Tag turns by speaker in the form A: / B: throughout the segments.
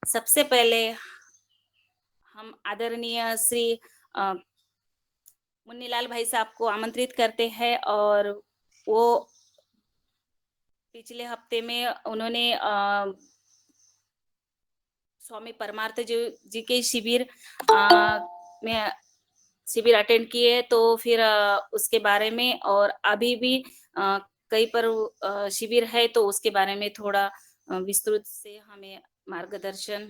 A: सबसे पहले हम आदरणीय श्री अ, मुन्नीलाल भाई साहब को आमंत्रित करते हैं और वो पिछले हफ्ते में उन्होंने स्वामी परमार्थ जी के में शिविर अटेंड किए, तो फिर उसके बारे में और अभी भी अ, कहीं पर शिविर है, तो उसके बारे में थोड़ा विस्तृत से हमें मार्गदर्शन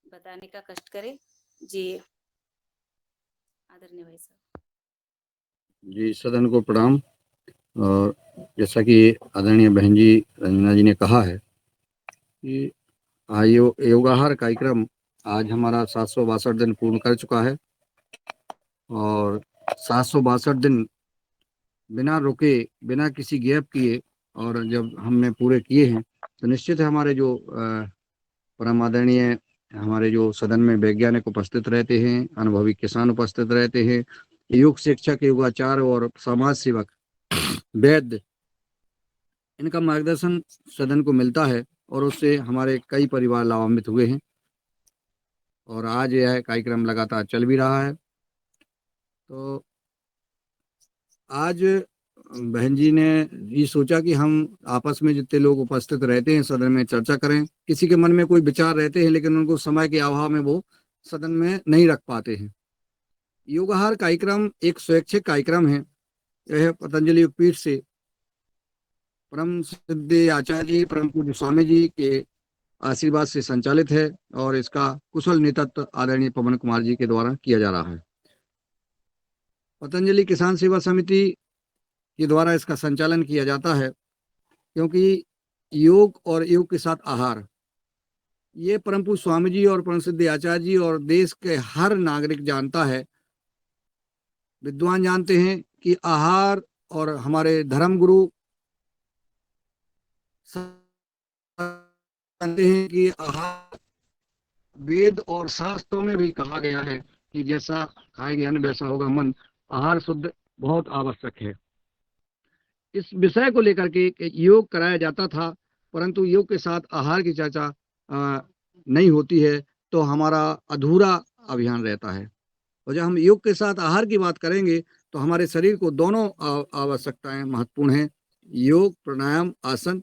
A: बताने का कष्ट करें। जी, आदरणीय भाई साहब।
B: जी, सदन को प्रणाम। और जैसा कि आदरणीय बहन जी रंजना जी ने कहा है कि योगाहार कार्यक्रम आज हमारा 762 दिन पूर्ण कर चुका है और 762 दिन बिना रुके, बिना किसी गैप किए, और जब हमने पूरे किए हैं तो निश्चित है हमारे जो परम आदरणीय हमारे जो सदन में वैज्ञानिक उपस्थित रहते हैं, अनुभवी किसान उपस्थित रहते हैं, योग शिक्षक, योगाचार्य और समाज सेवक, वैद्य, इनका मार्गदर्शन सदन को मिलता है और उससे हमारे कई परिवार लाभान्वित हुए हैं और आज यह कार्यक्रम लगातार चल भी रहा है। तो आज बहन जी ने ये सोचा कि हम आपस में जितने लोग उपस्थित रहते हैं सदन में चर्चा करें। किसी के मन में कोई विचार रहते हैं लेकिन उनको समय के अभाव में वो सदन में नहीं रख पाते हैं। योगाहार कार्यक्रम एक स्वैच्छिक कार्यक्रम है। यह पतंजलि योगपीठ से परम सिद्ध आचार्य जी, परम पूज्य स्वामी जी के आशीर्वाद से संचालित है और इसका कुशल नेतृत्व आदरणीय पवन कुमार जी के द्वारा किया जा रहा है। पतंजलि किसान सेवा समिति के द्वारा इसका संचालन किया जाता है क्योंकि योग और योग के साथ आहार, ये परम पूज्य स्वामी जी और परम सिद्ध आचार्य जी और देश के हर नागरिक जानता है, विद्वान जानते हैं कि आहार, और हमारे धर्म गुरु जानते हैं कि आहार वेद और शास्त्रों में भी कहा गया है कि जैसा खाएंगे अन्न वैसा होगा मन। आहार शुद्ध बहुत आवश्यक है। इस विषय को लेकर के योग कराया जाता था, परंतु योग के साथ आहार की चर्चा नहीं होती है तो हमारा अधूरा अभियान रहता है। और जब हम योग के साथ आहार की बात करेंगे तो हमारे शरीर को दोनों आवश्यकताएं महत्वपूर्ण हैं: योग, प्राणायाम, आसन,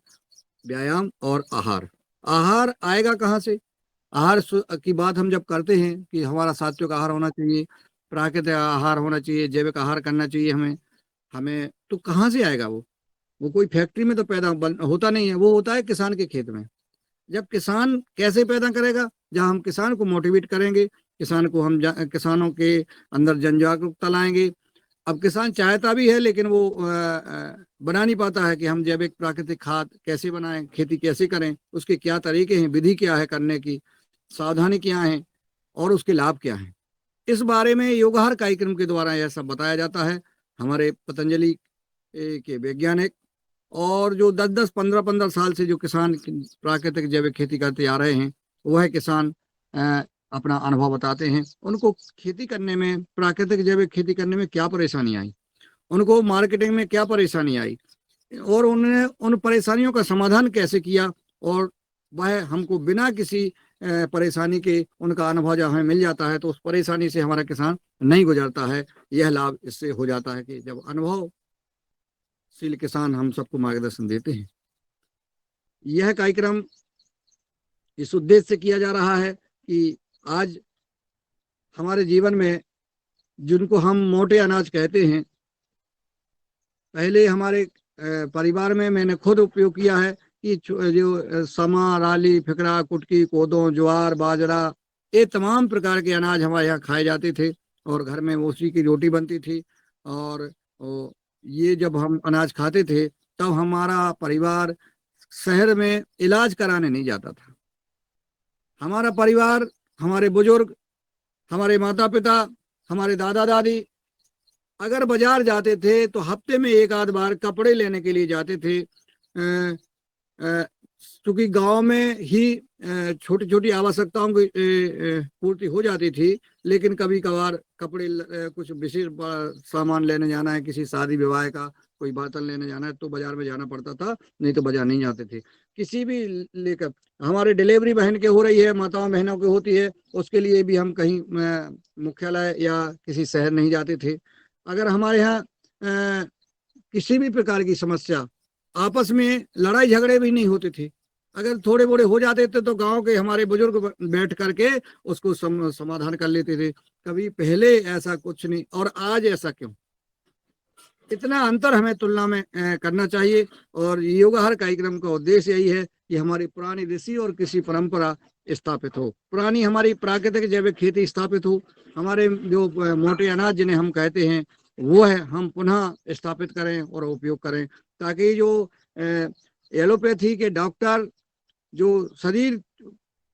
B: व्यायाम और आहार। आहार आएगा कहाँ से? आहार की बात हम जब करते हैं कि हमारा सात्विक आहार होना चाहिए, प्राकृतिक आहार होना चाहिए, जैविक आहार करना चाहिए हमें हमें तो कहाँ से आएगा? वो कोई फैक्ट्री में तो पैदा होता नहीं है, वो होता है किसान के खेत में। जब किसान कैसे पैदा करेगा? जब हम किसान को मोटिवेट करेंगे, किसान को हम किसानों के अंदर जन जागरूकता लाएंगे। अब किसान चाहता भी है लेकिन वो बना नहीं पाता है कि हम जैविक प्राकृतिक खाद कैसे बनाएं, खेती कैसे करें, उसके क्या तरीके हैं, विधि क्या है करने की, सावधानी क्या है और उसके लाभ क्या है। इस बारे में योगाहार कार्यक्रम के द्वारा यह सब बताया जाता है। हमारे पतंजलि के वैज्ञानिक और जो 10-10, 15-15 साल से जो किसान प्राकृतिक जैविक खेती करते आ रहे हैं, वह किसान अपना अनुभव बताते हैं। उनको खेती करने में, प्राकृतिक जैविक खेती करने में क्या परेशानी आई, उनको मार्केटिंग में क्या परेशानी आई और उन्होंने उन परेशानियों का समाधान कैसे किया, और वह हमको बिना किसी परेशानी के उनका अनुभव जब हमें मिल जाता है तो उस परेशानी से हमारा किसान नहीं गुजरता है। यह लाभ इससे हो जाता है कि जब अनुभवशील किसान हम सबको मार्गदर्शन देते हैं। यह कार्यक्रम इस उद्देश्य से किया जा रहा है कि आज हमारे जीवन में जिनको हम मोटे अनाज कहते हैं, पहले हमारे परिवार में मैंने खुद उपयोग किया है कि जो समा, राली, फिकरा, कुटकी, कोदो, ज्वार, बाजरा, ये तमाम प्रकार के अनाज हमारे यहाँ खाए जाते थे और घर में उसी की रोटी बनती थी। और ये जब हम अनाज खाते थे तब हमारा परिवार शहर में इलाज कराने नहीं जाता था। हमारा परिवार, हमारे बुजुर्ग, हमारे माता पिता, हमारे दादा दादी अगर बाजार जाते थे तो हफ्ते में एक आध बार कपड़े लेने के लिए जाते थे, क्योंकि गांव में ही छोटी छोटी आवश्यकताओं की पूर्ति हो जाती थी। लेकिन कभी कभार कपड़े कुछ विशेष सामान लेने जाना है, किसी शादी विवाह का कोई बर्तन लेने जाना है तो बाजार में जाना पड़ता था, नहीं तो बाजार नहीं जाते थे। किसी भी लेकर, हमारे डिलीवरी बहन के हो रही है, माताओं बहनों की होती है, उसके लिए भी हम कहीं मुख्यालय या किसी शहर नहीं जाते थे। अगर हमारे यहाँ किसी भी प्रकार की समस्या, आपस में लड़ाई झगड़े भी नहीं होते थे। अगर थोड़े बोड़े हो जाते थे तो गांव के हमारे बुजुर्ग बैठ करके उसको समाधान कर लेते थे। कभी पहले ऐसा कुछ नहीं, और आज ऐसा क्यों? इतना अंतर हमें तुलना में करना चाहिए। और योगा हर कार्यक्रम का उद्देश्य यही है कि हमारी पुरानी ऋषि और कृषि परंपरा स्थापित हो, पुरानी हमारी प्राकृतिक जैविक खेती स्थापित हो, हमारे जो मोटे अनाज जिन्हें हम कहते हैं वो है, हम पुनः स्थापित करें और उपयोग करें, ताकि जो एलोपैथी के डॉक्टर जो शरीर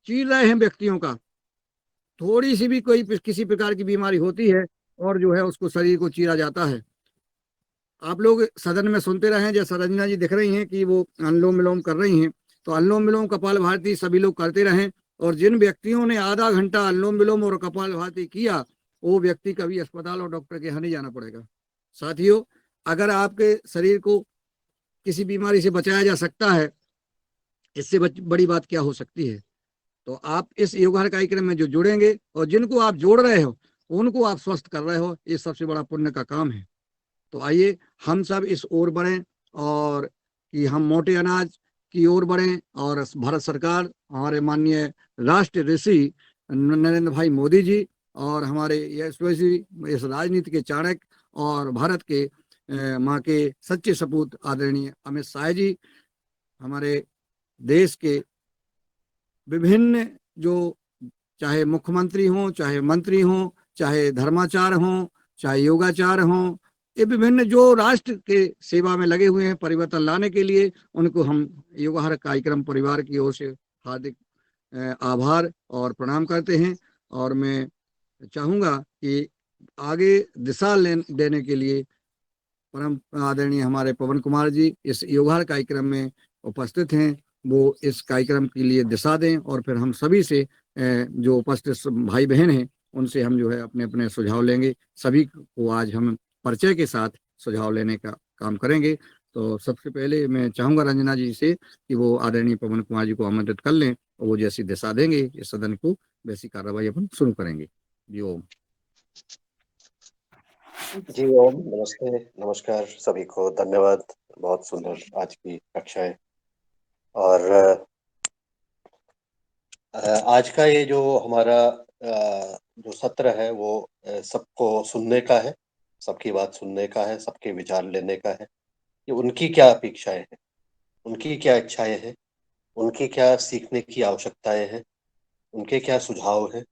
B: चीर रहे हैं व्यक्तियों का, थोड़ी सी भी कोई किसी प्रकार की बीमारी होती है और जो है उसको शरीर को चीरा जाता है। आप लोग सदन में सुनते रहे, जैसा रंजना जी दिख रही हैं कि वो अनुलोम विलोम कर रही हैं, तो अनुलोम विलोम कपाल भारती सभी लोग करते रहें। और जिन व्यक्तियों ने आधा घंटा अनुलोम विलोम और कपाल भारती किया, वो व्यक्ति कभी अस्पताल और डॉक्टर के यहाँ नहीं जाना पड़ेगा। साथियों, अगर आपके शरीर को किसी बीमारी से बचाया जा सकता है, इससे बड़ी बात क्या हो सकती है? तो आप इस योगा कार्यक्रम में जो जुड़ेंगे और जिनको आप जोड़ रहे हो उनको आप स्वस्थ कर रहे हो, ये सबसे बड़ा पुण्य का काम है। तो आइए हम सब इस ओर बढ़ें, और कि हम मोटे अनाज की ओर बढ़ें, और भारत सरकार, हमारे माननीय राष्ट्र ऋषि नरेंद्र भाई मोदी जी, और हमारे यशस्वी इस राजनीति के चाणक्य और भारत के माँ के सच्चे सपूत आदरणीय अमित शाह जी, हमारे देश के विभिन्न जो, चाहे मुख्यमंत्री हों, चाहे मंत्री हों, चाहे धर्माचार हों, चाहे योगाचार हों, ये विभिन्न जो राष्ट्र के सेवा में लगे हुए हैं परिवर्तन लाने के लिए, उनको हम योगा हर कार्यक्रम परिवार की ओर से हार्दिक आभार और प्रणाम करते हैं। और मैं चाहूँगा कि आगे दिशा देने के लिए परम आदरणीय हमारे पवन कुमार जी इस योगा कार्यक्रम में उपस्थित हैं, वो इस कार्यक्रम के लिए दिशा दें, और फिर हम सभी से जो उपस्थित भाई बहन हैं उनसे हम जो है अपने अपने सुझाव लेंगे। सभी को आज हम परिचय के साथ सुझाव लेने का काम करेंगे। तो सबसे पहले मैं चाहूँगा रंजना जी से कि वो आदरणीय पवन कुमार जी को आमंत्रित कर लें, और वो जैसी दिशा देंगे इस सदन को, वैसी कार्रवाई अपन शुरू करेंगे। जी ओम।
C: जी ओम, नमस्ते, नमस्कार सभी को, धन्यवाद। बहुत सुंदर आज की कक्षा है। और आज का ये जो हमारा जो सत्र है वो सबको सुनने का है, सबकी बात सुनने का है, सबके विचार लेने का है कि उनकी क्या अपेक्षाएं हैं, उनकी क्या इच्छाएं हैं, उनकी क्या सीखने की आवश्यकताएं हैं, उनके क्या सुझाव हैं।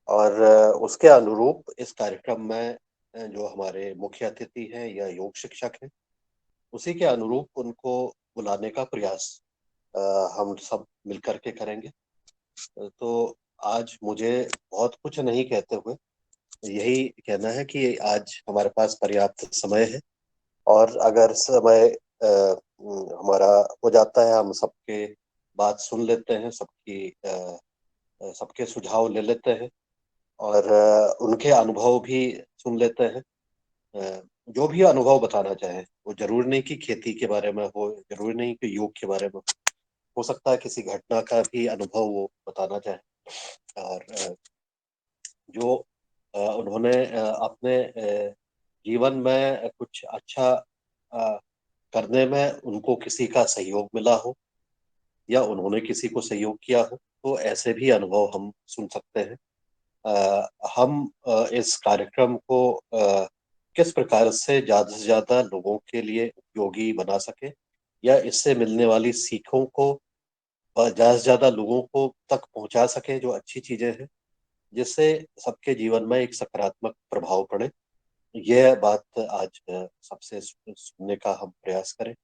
C: और उसके अनुरूप इस कार्यक्रम में जो हमारे मुख्य अतिथि हैं या योग शिक्षक हैं, उसी के अनुरूप उनको बुलाने का प्रयास हम सब मिलकर के करेंगे। तो आज मुझे बहुत कुछ नहीं कहते हुए यही कहना है कि आज हमारे पास पर्याप्त समय है, और अगर समय हमारा हो जाता है, हम सबके बात सुन लेते हैं, सबके सुझाव ले लेते हैं, और उनके अनुभव भी सुन लेते हैं। जो भी अनुभव बताना चाहे, वो जरूर नहीं कि खेती के बारे में हो, जरूर नहीं कि योग के बारे में हो सकता है किसी घटना का भी अनुभव वो बताना चाहे। और जो उन्होंने अपने जीवन में कुछ अच्छा करने में उनको किसी का सहयोग मिला हो, या उन्होंने किसी को सहयोग किया हो, तो ऐसे भी अनुभव हम सुन सकते हैं। हम इस कार्यक्रम को किस प्रकार से ज्यादा लोगों के लिए उपयोगी बना सके, या इससे मिलने वाली सीखों को ज्यादा से ज्यादा लोगों को तक पहुंचा सके, जो अच्छी चीजें हैं, जिससे सबके जीवन में एक सकारात्मक प्रभाव पड़े, यह बात आज सबसे सुनने का हम प्रयास करें।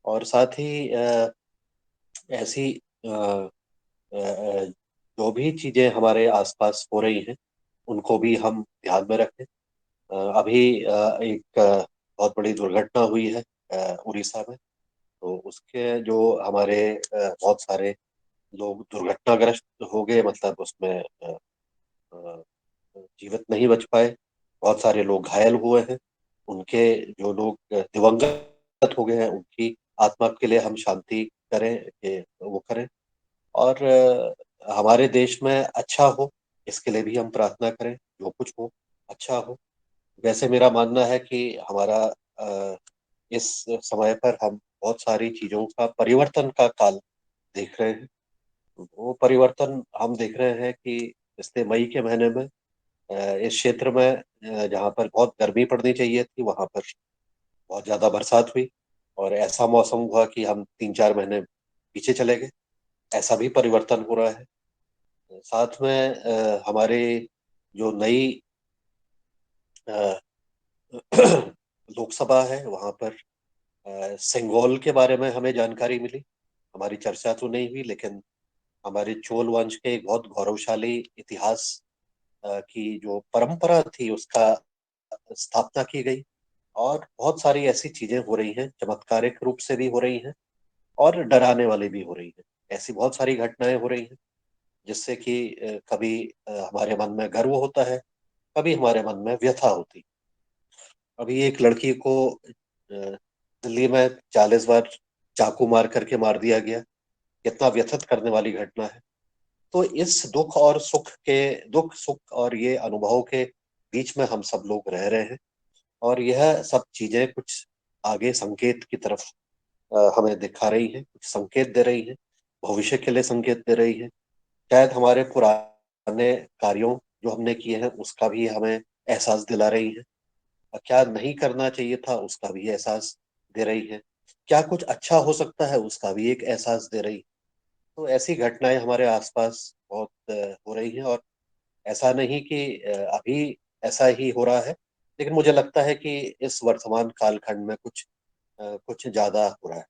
C: और साथ ही ऐसी जो भी चीजें हमारे आसपास हो रही हैं उनको भी हम ध्यान में रखें। अभी एक बहुत बड़ी दुर्घटना हुई है उड़ीसा में, तो उसके जो हमारे बहुत सारे लोग दुर्घटनाग्रस्त हो गए, मतलब उसमें अ, जीवित नहीं बच पाए, बहुत सारे लोग घायल हुए हैं। उनके जो लोग दिवंगत हो गए हैं उनकी आत्मा के लिए हम शांति करें, कि वो करें। और हमारे देश में अच्छा हो, इसके लिए भी हम प्रार्थना करें, जो कुछ हो अच्छा हो। वैसे मेरा मानना है कि हमारा इस समय पर हम बहुत सारी चीजों का परिवर्तन का काल देख रहे हैं। वो परिवर्तन हम देख रहे हैं कि पिछले मई के महीने में इस क्षेत्र में जहाँ पर बहुत गर्मी पड़नी चाहिए थी, वहां पर बहुत ज्यादा बरसात हुई और ऐसा मौसम हुआ कि हम 3-4 महीने पीछे चले गए। ऐसा भी परिवर्तन हो रहा है। साथ में हमारे जो नई अ, लोकसभा है, वहां पर सिंगोल के बारे में हमें जानकारी मिली। हमारी चर्चा तो नहीं हुई, लेकिन हमारे चोल वंश के एक बहुत गौरवशाली इतिहास की जो परंपरा थी, उसका स्थापना की गई। और बहुत सारी ऐसी चीजें हो रही हैं, चमत्कारिक रूप से भी हो रही हैं और डराने वाली भी हो रही हैं। ऐसी बहुत सारी घटनाएं हो रही हैं जिससे कि कभी हमारे मन में गर्व होता है, कभी हमारे मन में व्यथा होती। अभी एक लड़की को दिल्ली में 40 बार चाकू मार करके मार दिया गया। कितना व्यथित करने वाली घटना है। तो इस दुख सुख और ये अनुभव के बीच में हम सब लोग रह रहे हैं। और यह सब चीजें कुछ आगे संकेत की तरफ हमें दिखा रही हैं, कुछ संकेत दे रही हैं, भविष्य के लिए संकेत दे रही है। शायद हमारे पुराने कार्यों जो हमने किए हैं उसका भी हमें एहसास दिला रही है। क्या नहीं करना चाहिए था उसका भी एहसास दे रही है। क्या कुछ अच्छा हो सकता है उसका भी एक एहसास दे रही है। तो ऐसी घटनाएं हमारे आसपास बहुत हो रही हैं। और ऐसा नहीं कि अभी ऐसा ही हो रहा है, लेकिन मुझे लगता है कि इस वर्तमान कालखंड में कुछ ज्यादा हो रहा है।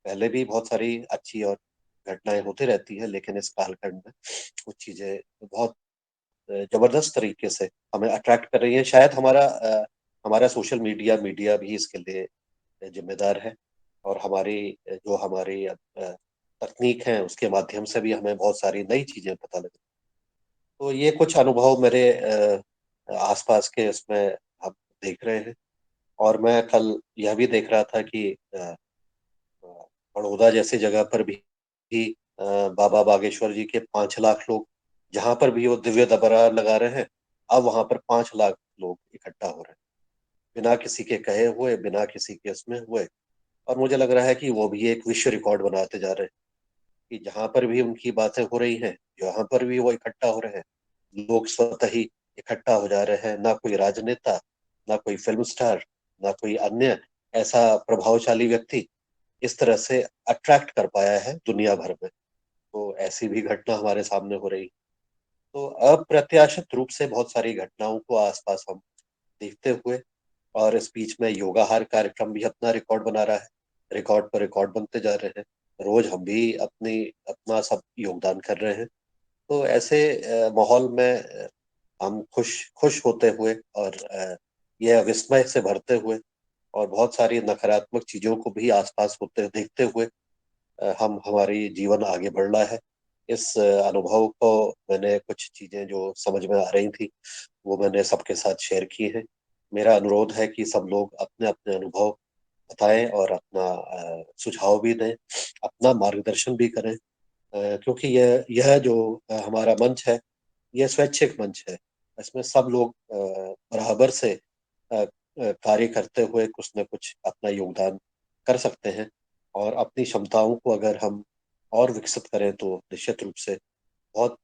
C: पहले भी बहुत सारी अच्छी और घटनाएं होती रहती है, लेकिन इस कालखंड में कुछ चीजें बहुत जबरदस्त तरीके से हमें अट्रैक्ट कर रही है। शायद हमारा सोशल मीडिया मीडिया भी इसके लिए जिम्मेदार है। और हमारी तकनीक है, उसके माध्यम से भी हमें बहुत सारी नई चीजें पता लगी। तो ये कुछ अनुभव मेरे आसपास के इसमें हम देख रहे हैं। और मैं कल यह भी देख रहा था कि बड़ौदा जैसी जगह पर भी बाबा बागेश्वर जी के 5 लाख लोग, जहां पर भी वो दिव्य दबरा लगा रहे हैं, अब वहां पर 5 लाख लोग इकट्ठा हो रहे हैं, बिना किसी के कहे हुए, बिना किसी के उसमें हुए। और मुझे लग रहा है कि वो भी एक विश्व रिकॉर्ड बनाते जा रहे हैं कि जहां पर भी उनकी बातें हो रही हैं, जहां पर भी वो इकट्ठा हो रहे हैं, लोग स्वतः ही इकट्ठा हो जा रहे हैं। ना कोई राजनेता, ना कोई फिल्म स्टार, ना कोई अन्य ऐसा प्रभावशाली व्यक्ति इस तरह से अट्रैक्ट कर पाया है दुनिया भर में। तो ऐसी भी घटना हमारे सामने हो रही। तो अप्रत्याशित रूप से बहुत सारी घटनाओं को आसपास हम देखते हुए, और इस बीच में योगाहार कार्यक्रम भी अपना रिकॉर्ड बना रहा है। रिकॉर्ड पर रिकॉर्ड बनते जा रहे हैं। रोज हम भी अपना सब योगदान कर रहे हैं। तो ऐसे माहौल में हम खुश खुश होते हुए और यह विस्मय से भरते हुए और बहुत सारी नकारात्मक चीजों को भी आसपास होते देखते हुए हम हमारी जीवन आगे बढ़ रहा है। इस अनुभव को मैंने कुछ चीजें जो समझ में आ रही थी वो मैंने सबके साथ शेयर की है। मेरा अनुरोध है कि सब लोग अपने अपने अनुभव बताएं और अपना सुझाव भी दें, अपना मार्गदर्शन भी करें। क्योंकि यह जो हमारा मंच है, यह स्वैच्छिक मंच है। इसमें सब लोग बराबर से कार्य करते हुए कुछ न कुछ अपना योगदान कर सकते हैं। और अपनी क्षमताओं को अगर हम और विकसित करें तो निश्चित रूप से बहुत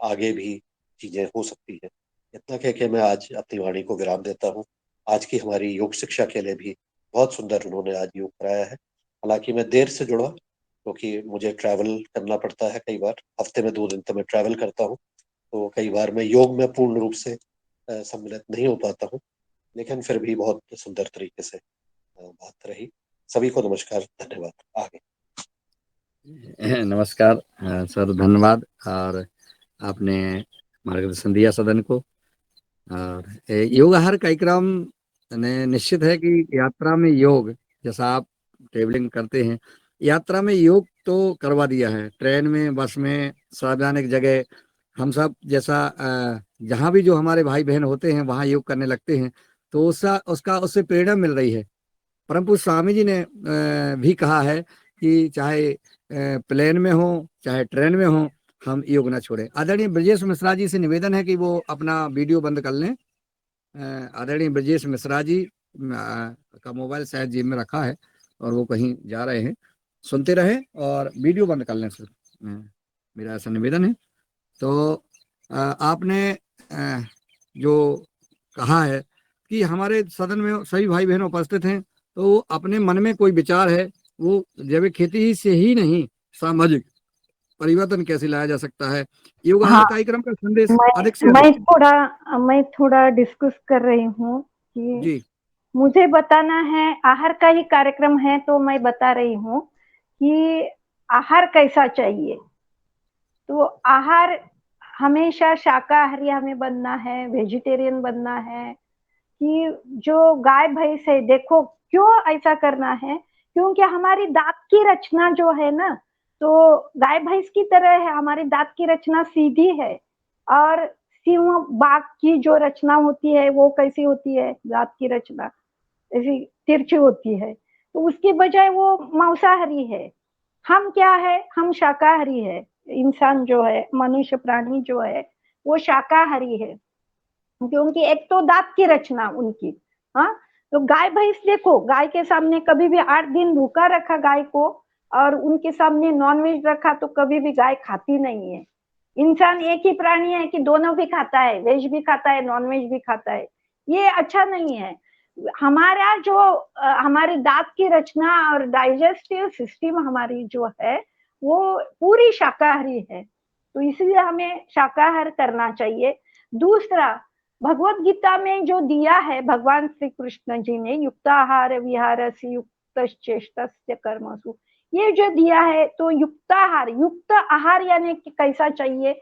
C: आगे भी चीजें हो सकती है। इतना कह के मैं आज अपनी वाणी को विराम देता हूँ। आज की हमारी योग शिक्षा के लिए भी बहुत सुंदर उन्होंने आज योग कराया है। हालांकि मैं देर से जुड़ा, क्योंकि मुझे ट्रैवल करना पड़ता है। कई बार हफ्ते में 2 दिन तो मैं ट्रैवल करता हूँ। तो कई बार मैं योग में पूर्ण रूप से सम्मिलित नहीं हो पाता हूँ, लेकिन फिर भी बहुत सुंदर तरीके से बात रही। सभी को नमस्कार, धन्यवाद। आगे।
B: नमस्कार सर, धन्यवाद। और आपने मार्गदर्शन दिया सदन को। और योग आहार कार्यक्रम ने निश्चित है कि यात्रा में योग, जैसा आप ट्रेवलिंग करते हैं, यात्रा में योग तो करवा दिया है। ट्रेन में, बस में, सार्वजनिक जगह हम सब जैसा जहाँ भी जो हमारे भाई बहन होते हैं वहाँ योग करने लगते हैं। तो उसका उससे प्रेरणा मिल रही है। परम पूज्य स्वामी जी ने भी कहा है कि चाहे प्लेन में हो चाहे ट्रेन में हो, हम योग ना छोड़े। आदरणीय ब्रजेश मिश्रा जी से निवेदन है कि वो अपना वीडियो बंद कर लें। आदरणीय ब्रजेश मिश्रा जी का मोबाइल शायद जेब में रखा है और वो कहीं जा रहे हैं, सुनते रहे और वीडियो बंद कर लें सर, मेरा ऐसा निवेदन है। तो आपने जो कहा है कि हमारे सदन में सभी भाई बहन उपस्थित हैं, तो अपने मन में कोई विचार है, वो जैविक खेती से ही नहीं, सामाजिक परिवर्तन कैसे लाया जा सकता है, योग आहार
D: हाँ,
B: कार्यक्रम का संदेश अधिक से
D: मैं
B: अधिक।
D: मैं थोड़ा डिस्कस कर रही हूँ कि
B: जी
D: मुझे बताना है, आहार का ही कार्यक्रम है तो मैं बता रही हूँ कि आहार कैसा चाहिए। तो आहार हमेशा शाकाहारी हमें बनना है, वेजिटेरियन बनना है। कि जो गाय भैंस है, देखो क्यों ऐसा करना है, क्योंकि हमारी दांत की रचना जो है ना, तो गाय भैंस की तरह है, हमारी दांत की रचना सीधी है। और सिंह बाघ की जो रचना होती है वो कैसी होती है, दांत की रचना ऐसी तिरछी होती है। तो उसकी बजाय वो मांसाहारी है। हम क्या है, हम शाकाहारी है। इंसान जो है, मनुष्य प्राणी जो है, वो शाकाहारी है। क्योंकि एक तो दांत की रचना उनकी, हाँ। तो गाय भैंस देखो, गाय के सामने कभी भी 8 दिन भूखा रखा गाय को और उनके सामने नॉनवेज रखा तो कभी भी गाय खाती नहीं है। इंसान एक ही प्राणी है कि दोनों भी खाता है, वेज भी खाता है नॉनवेज भी खाता है। ये अच्छा नहीं है। हमारा जो हमारी दांत की रचना और डाइजेस्टिव सिस्टम हमारी जो है वो पूरी शाकाहारी है। तो इसलिए हमें शाकाहार करना चाहिए। दूसरा, भगवत गीता में जो दिया है भगवान श्री कृष्ण जी ने, युक्ताहार विहारस्य युक्तश्चेष्टस्य कर्मसु, ये जो दिया है, तो युक्ताहार, युक्त आहार यानी कि कैसा चाहिए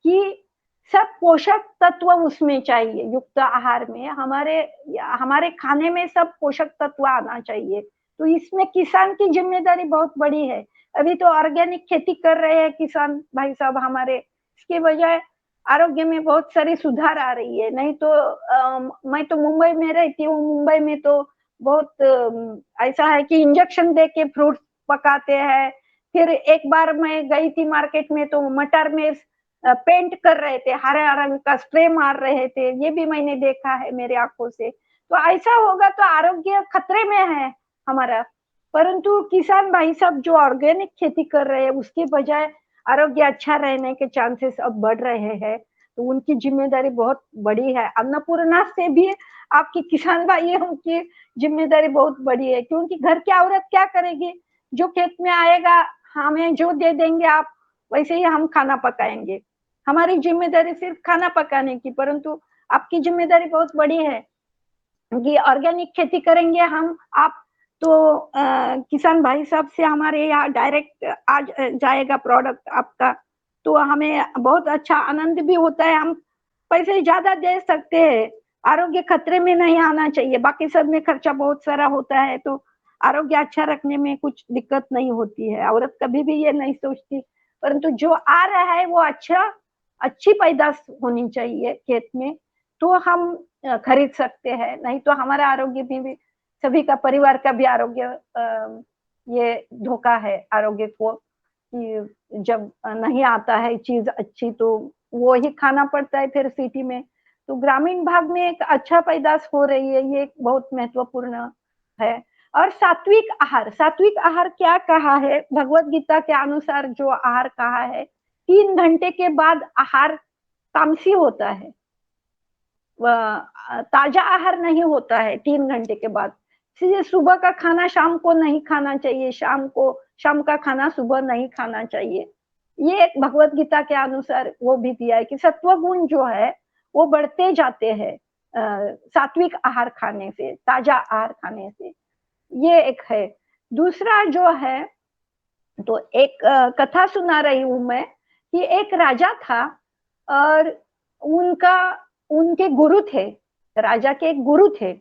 D: कि सब पोषक तत्व उसमें चाहिए। युक्त आहार में हमारे खाने में सब पोषक तत्व आना चाहिए। तो इसमें किसान की जिम्मेदारी बहुत बड़ी है। अभी तो ऑर्गेनिक खेती कर रहे हैं किसान भाई साहब हमारे, इसके बजाय आरोग्य में बहुत सारी सुधार आ रही है। नहीं तो मैं तो मुंबई में रहती हूँ, मुंबई में तो बहुत ऐसा है कि इंजेक्शन दे के फ्रूट्स पकाते हैं। फिर एक बार मैं गई थी मार्केट में तो मटर में पेंट कर रहे थे, हरे रंग का स्प्रे मार रहे थे, ये भी मैंने देखा है मेरे आंखों से। तो ऐसा होगा तो आरोग्य खतरे में है हमारा। परंतु किसान भाई साहब जो ऑर्गेनिक खेती कर रहे हैं उसके बजाय आरोग्य अच्छा रहने के चांसेस अब बढ़ रहे हैं। तो उनकी जिम्मेदारी बहुत बड़ी है। अन्नपूर्णा से भी आपकी किसान भाइयों की जिम्मेदारी बहुत बड़ी है, क्योंकि घर की औरत क्या करेगी, जो खेत में आएगा हमें जो दे देंगे आप, वैसे ही हम खाना पकाएंगे। हमारी जिम्मेदारी सिर्फ खाना पकाने की, परंतु आपकी जिम्मेदारी बहुत बड़ी है कि ऑर्गेनिक खेती करेंगे हम आप। तो किसान भाई साहब से हमारे यहाँ डायरेक्ट आ जाएगा प्रोडक्ट आपका, तो हमें बहुत अच्छा आनंद भी होता है। हम पैसे ज्यादा दे सकते हैं, आरोग्य खतरे में नहीं आना चाहिए। बाकी सब में खर्चा बहुत सारा होता है, तो आरोग्य अच्छा रखने में कुछ दिक्कत नहीं होती है। औरत कभी भी ये नहीं सोचती, परंतु जो आ रहा है वो अच्छी पैदाश होनी चाहिए खेत में, तो हम खरीद सकते हैं। नहीं तो हमारा आरोग्य भी सभी का, परिवार का भी आरोग्य, ये धोखा है आरोग्य को कि जब नहीं आता है चीज अच्छी तो वो ही खाना पड़ता है फिर सिटी में। तो ग्रामीण भाग में एक अच्छा पैदाश हो रही है, ये बहुत महत्वपूर्ण है। और सात्विक आहार क्या कहा है भगवत गीता के अनुसार, जो आहार कहा है 3 घंटे के बाद आहार तामसी होता है, ताजा आहार नहीं होता है 3 घंटे के बाद। इसलिए सुबह का खाना शाम को नहीं खाना चाहिए, शाम का खाना सुबह नहीं खाना चाहिए। ये एक भगवत गीता के अनुसार वो भी दिया है कि सत्व गुण जो है वो बढ़ते जाते हैं सात्विक आहार खाने से, ताजा आहार खाने से। ये एक है। दूसरा जो है, तो एक कथा सुना रही हूं मैं कि एक राजा था और उनका उनके गुरु थे, राजा के एक गुरु थे।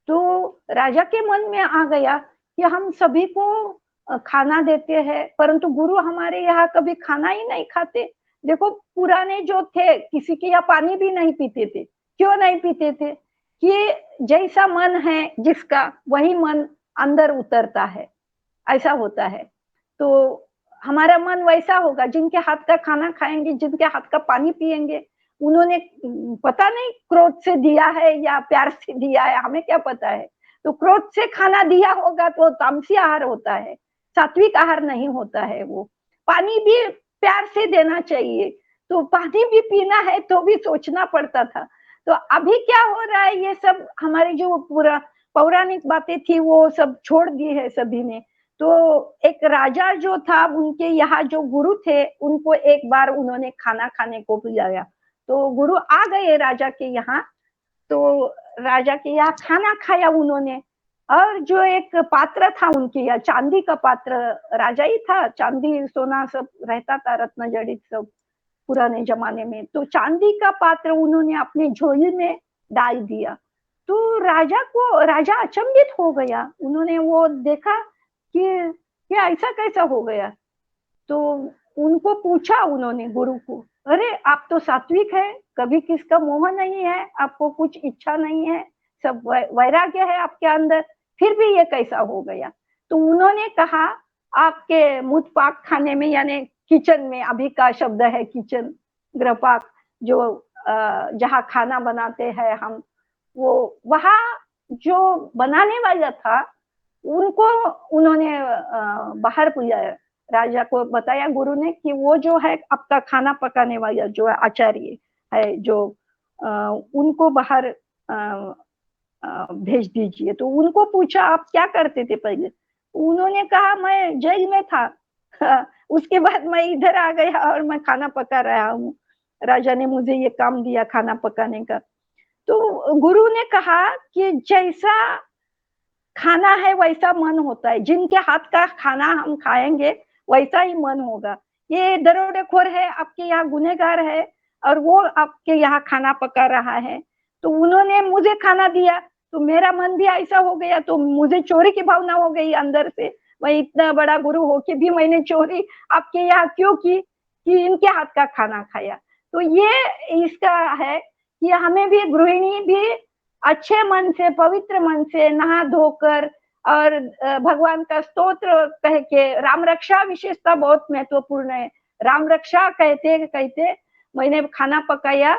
D: तो राजा के मन में आ गया कि हम सभी को खाना देते हैं, परंतु गुरु हमारे यहाँ कभी खाना ही नहीं खाते। देखो पुराने जो थे किसी के यहाँ पानी भी नहीं पीते थे। क्यों नहीं पीते थे? कि जैसा मन है जिसका वही मन अंदर उतरता है, ऐसा होता है। तो हमारा मन वैसा होगा, जिनके हाथ का खाना खाएँगे, जिनके हाथ का पानी पिएँगे, उन्होंने पता नहीं क्रोध से दिया है या प्यार से दिया है, हमें क्या पता है। तो क्रोध से खाना दिया होगा तो तामसी आहार होता है, सात्विक आहार नहीं होता है वो। पानी भी प्यार से देना चाहिए, तो पानी भी पीना है तो भी सोचना पड़ता था। तो अभी क्या हो रहा है, ये सब हमारी जो पूरा पौराणिक बातें थी वो सब छोड़ दी है सभी ने। तो एक राजा जो था, उनके यहाँ जो गुरु थे, उनको एक बार उन्होंने खाना खाने को बुलाया। तो गुरु आ गए राजा के यहाँ, तो राजा के यहाँ खाना खाया उन्होंने। और जो एक पात्र था उनके यहाँ, चांदी का पात्र, राजा ही था, चांदी सोना सब रहता था, रत्न जड़ित सब पुराने जमाने में। तो चांदी का पात्र उन्होंने अपनी झोली में डाल दिया। तो राजा अचंभित हो गया। उन्होंने वो देखा कि ये ऐसा कैसा हो गया। तो उनको पूछा उन्होंने, गुरु को, अरे आप तो सात्विक है, कभी किसका मोह नहीं है, आपको कुछ इच्छा नहीं है, सब वैराग्य है आपके अंदर, फिर भी ये कैसा हो गया। तो उन्होंने कहा, आपके मुतपाक खाने में, यानी किचन में, अभी का शब्द है किचन, गृहपाक, जो जहाँ खाना बनाते हैं हम, वो वहाँ जो बनाने वाला था उनको उन्होंने बाहर बुलाया। राजा को बताया गुरु ने कि वो जो है आपका खाना पकाने वाला जो है आचार्य है, जो उनको बाहर भेज दीजिए। तो उनको पूछा, आप क्या करते थे पहले। उन्होंने कहा, मैं जेल में था, उसके बाद मैं इधर आ गया और मैं खाना पका रहा हूँ, राजा ने मुझे ये काम दिया खाना पकाने का। तो गुरु ने कहा कि जैसा खाना है वैसा मन होता है, जिनके हाथ का खाना हम खाएंगे वैसा ही मन होगा। ये दरोडेखोर है, आपके यहाँ गुनहगार है, और वो आपके यहाँ खाना पका रहा है, तो उन्होंने मुझे खाना दिया तो मेरा मन भी ऐसा हो गया, तो मुझे चोरी की भावना हो गई अंदर से। मैं इतना बड़ा गुरु होके भी मैंने चोरी आपके यहाँ क्यों की, कि इनके हाथ का खाना खाया। तो ये इसका है कि हमें भी, गृहिणी भी अच्छे मन से, पवित्र मन से नहा धोकर, और भगवान का स्तोत्र कह के, राम रक्षा विशेषता बहुत महत्वपूर्ण है। राम रक्षा कहते कहते मैंने खाना पकाया,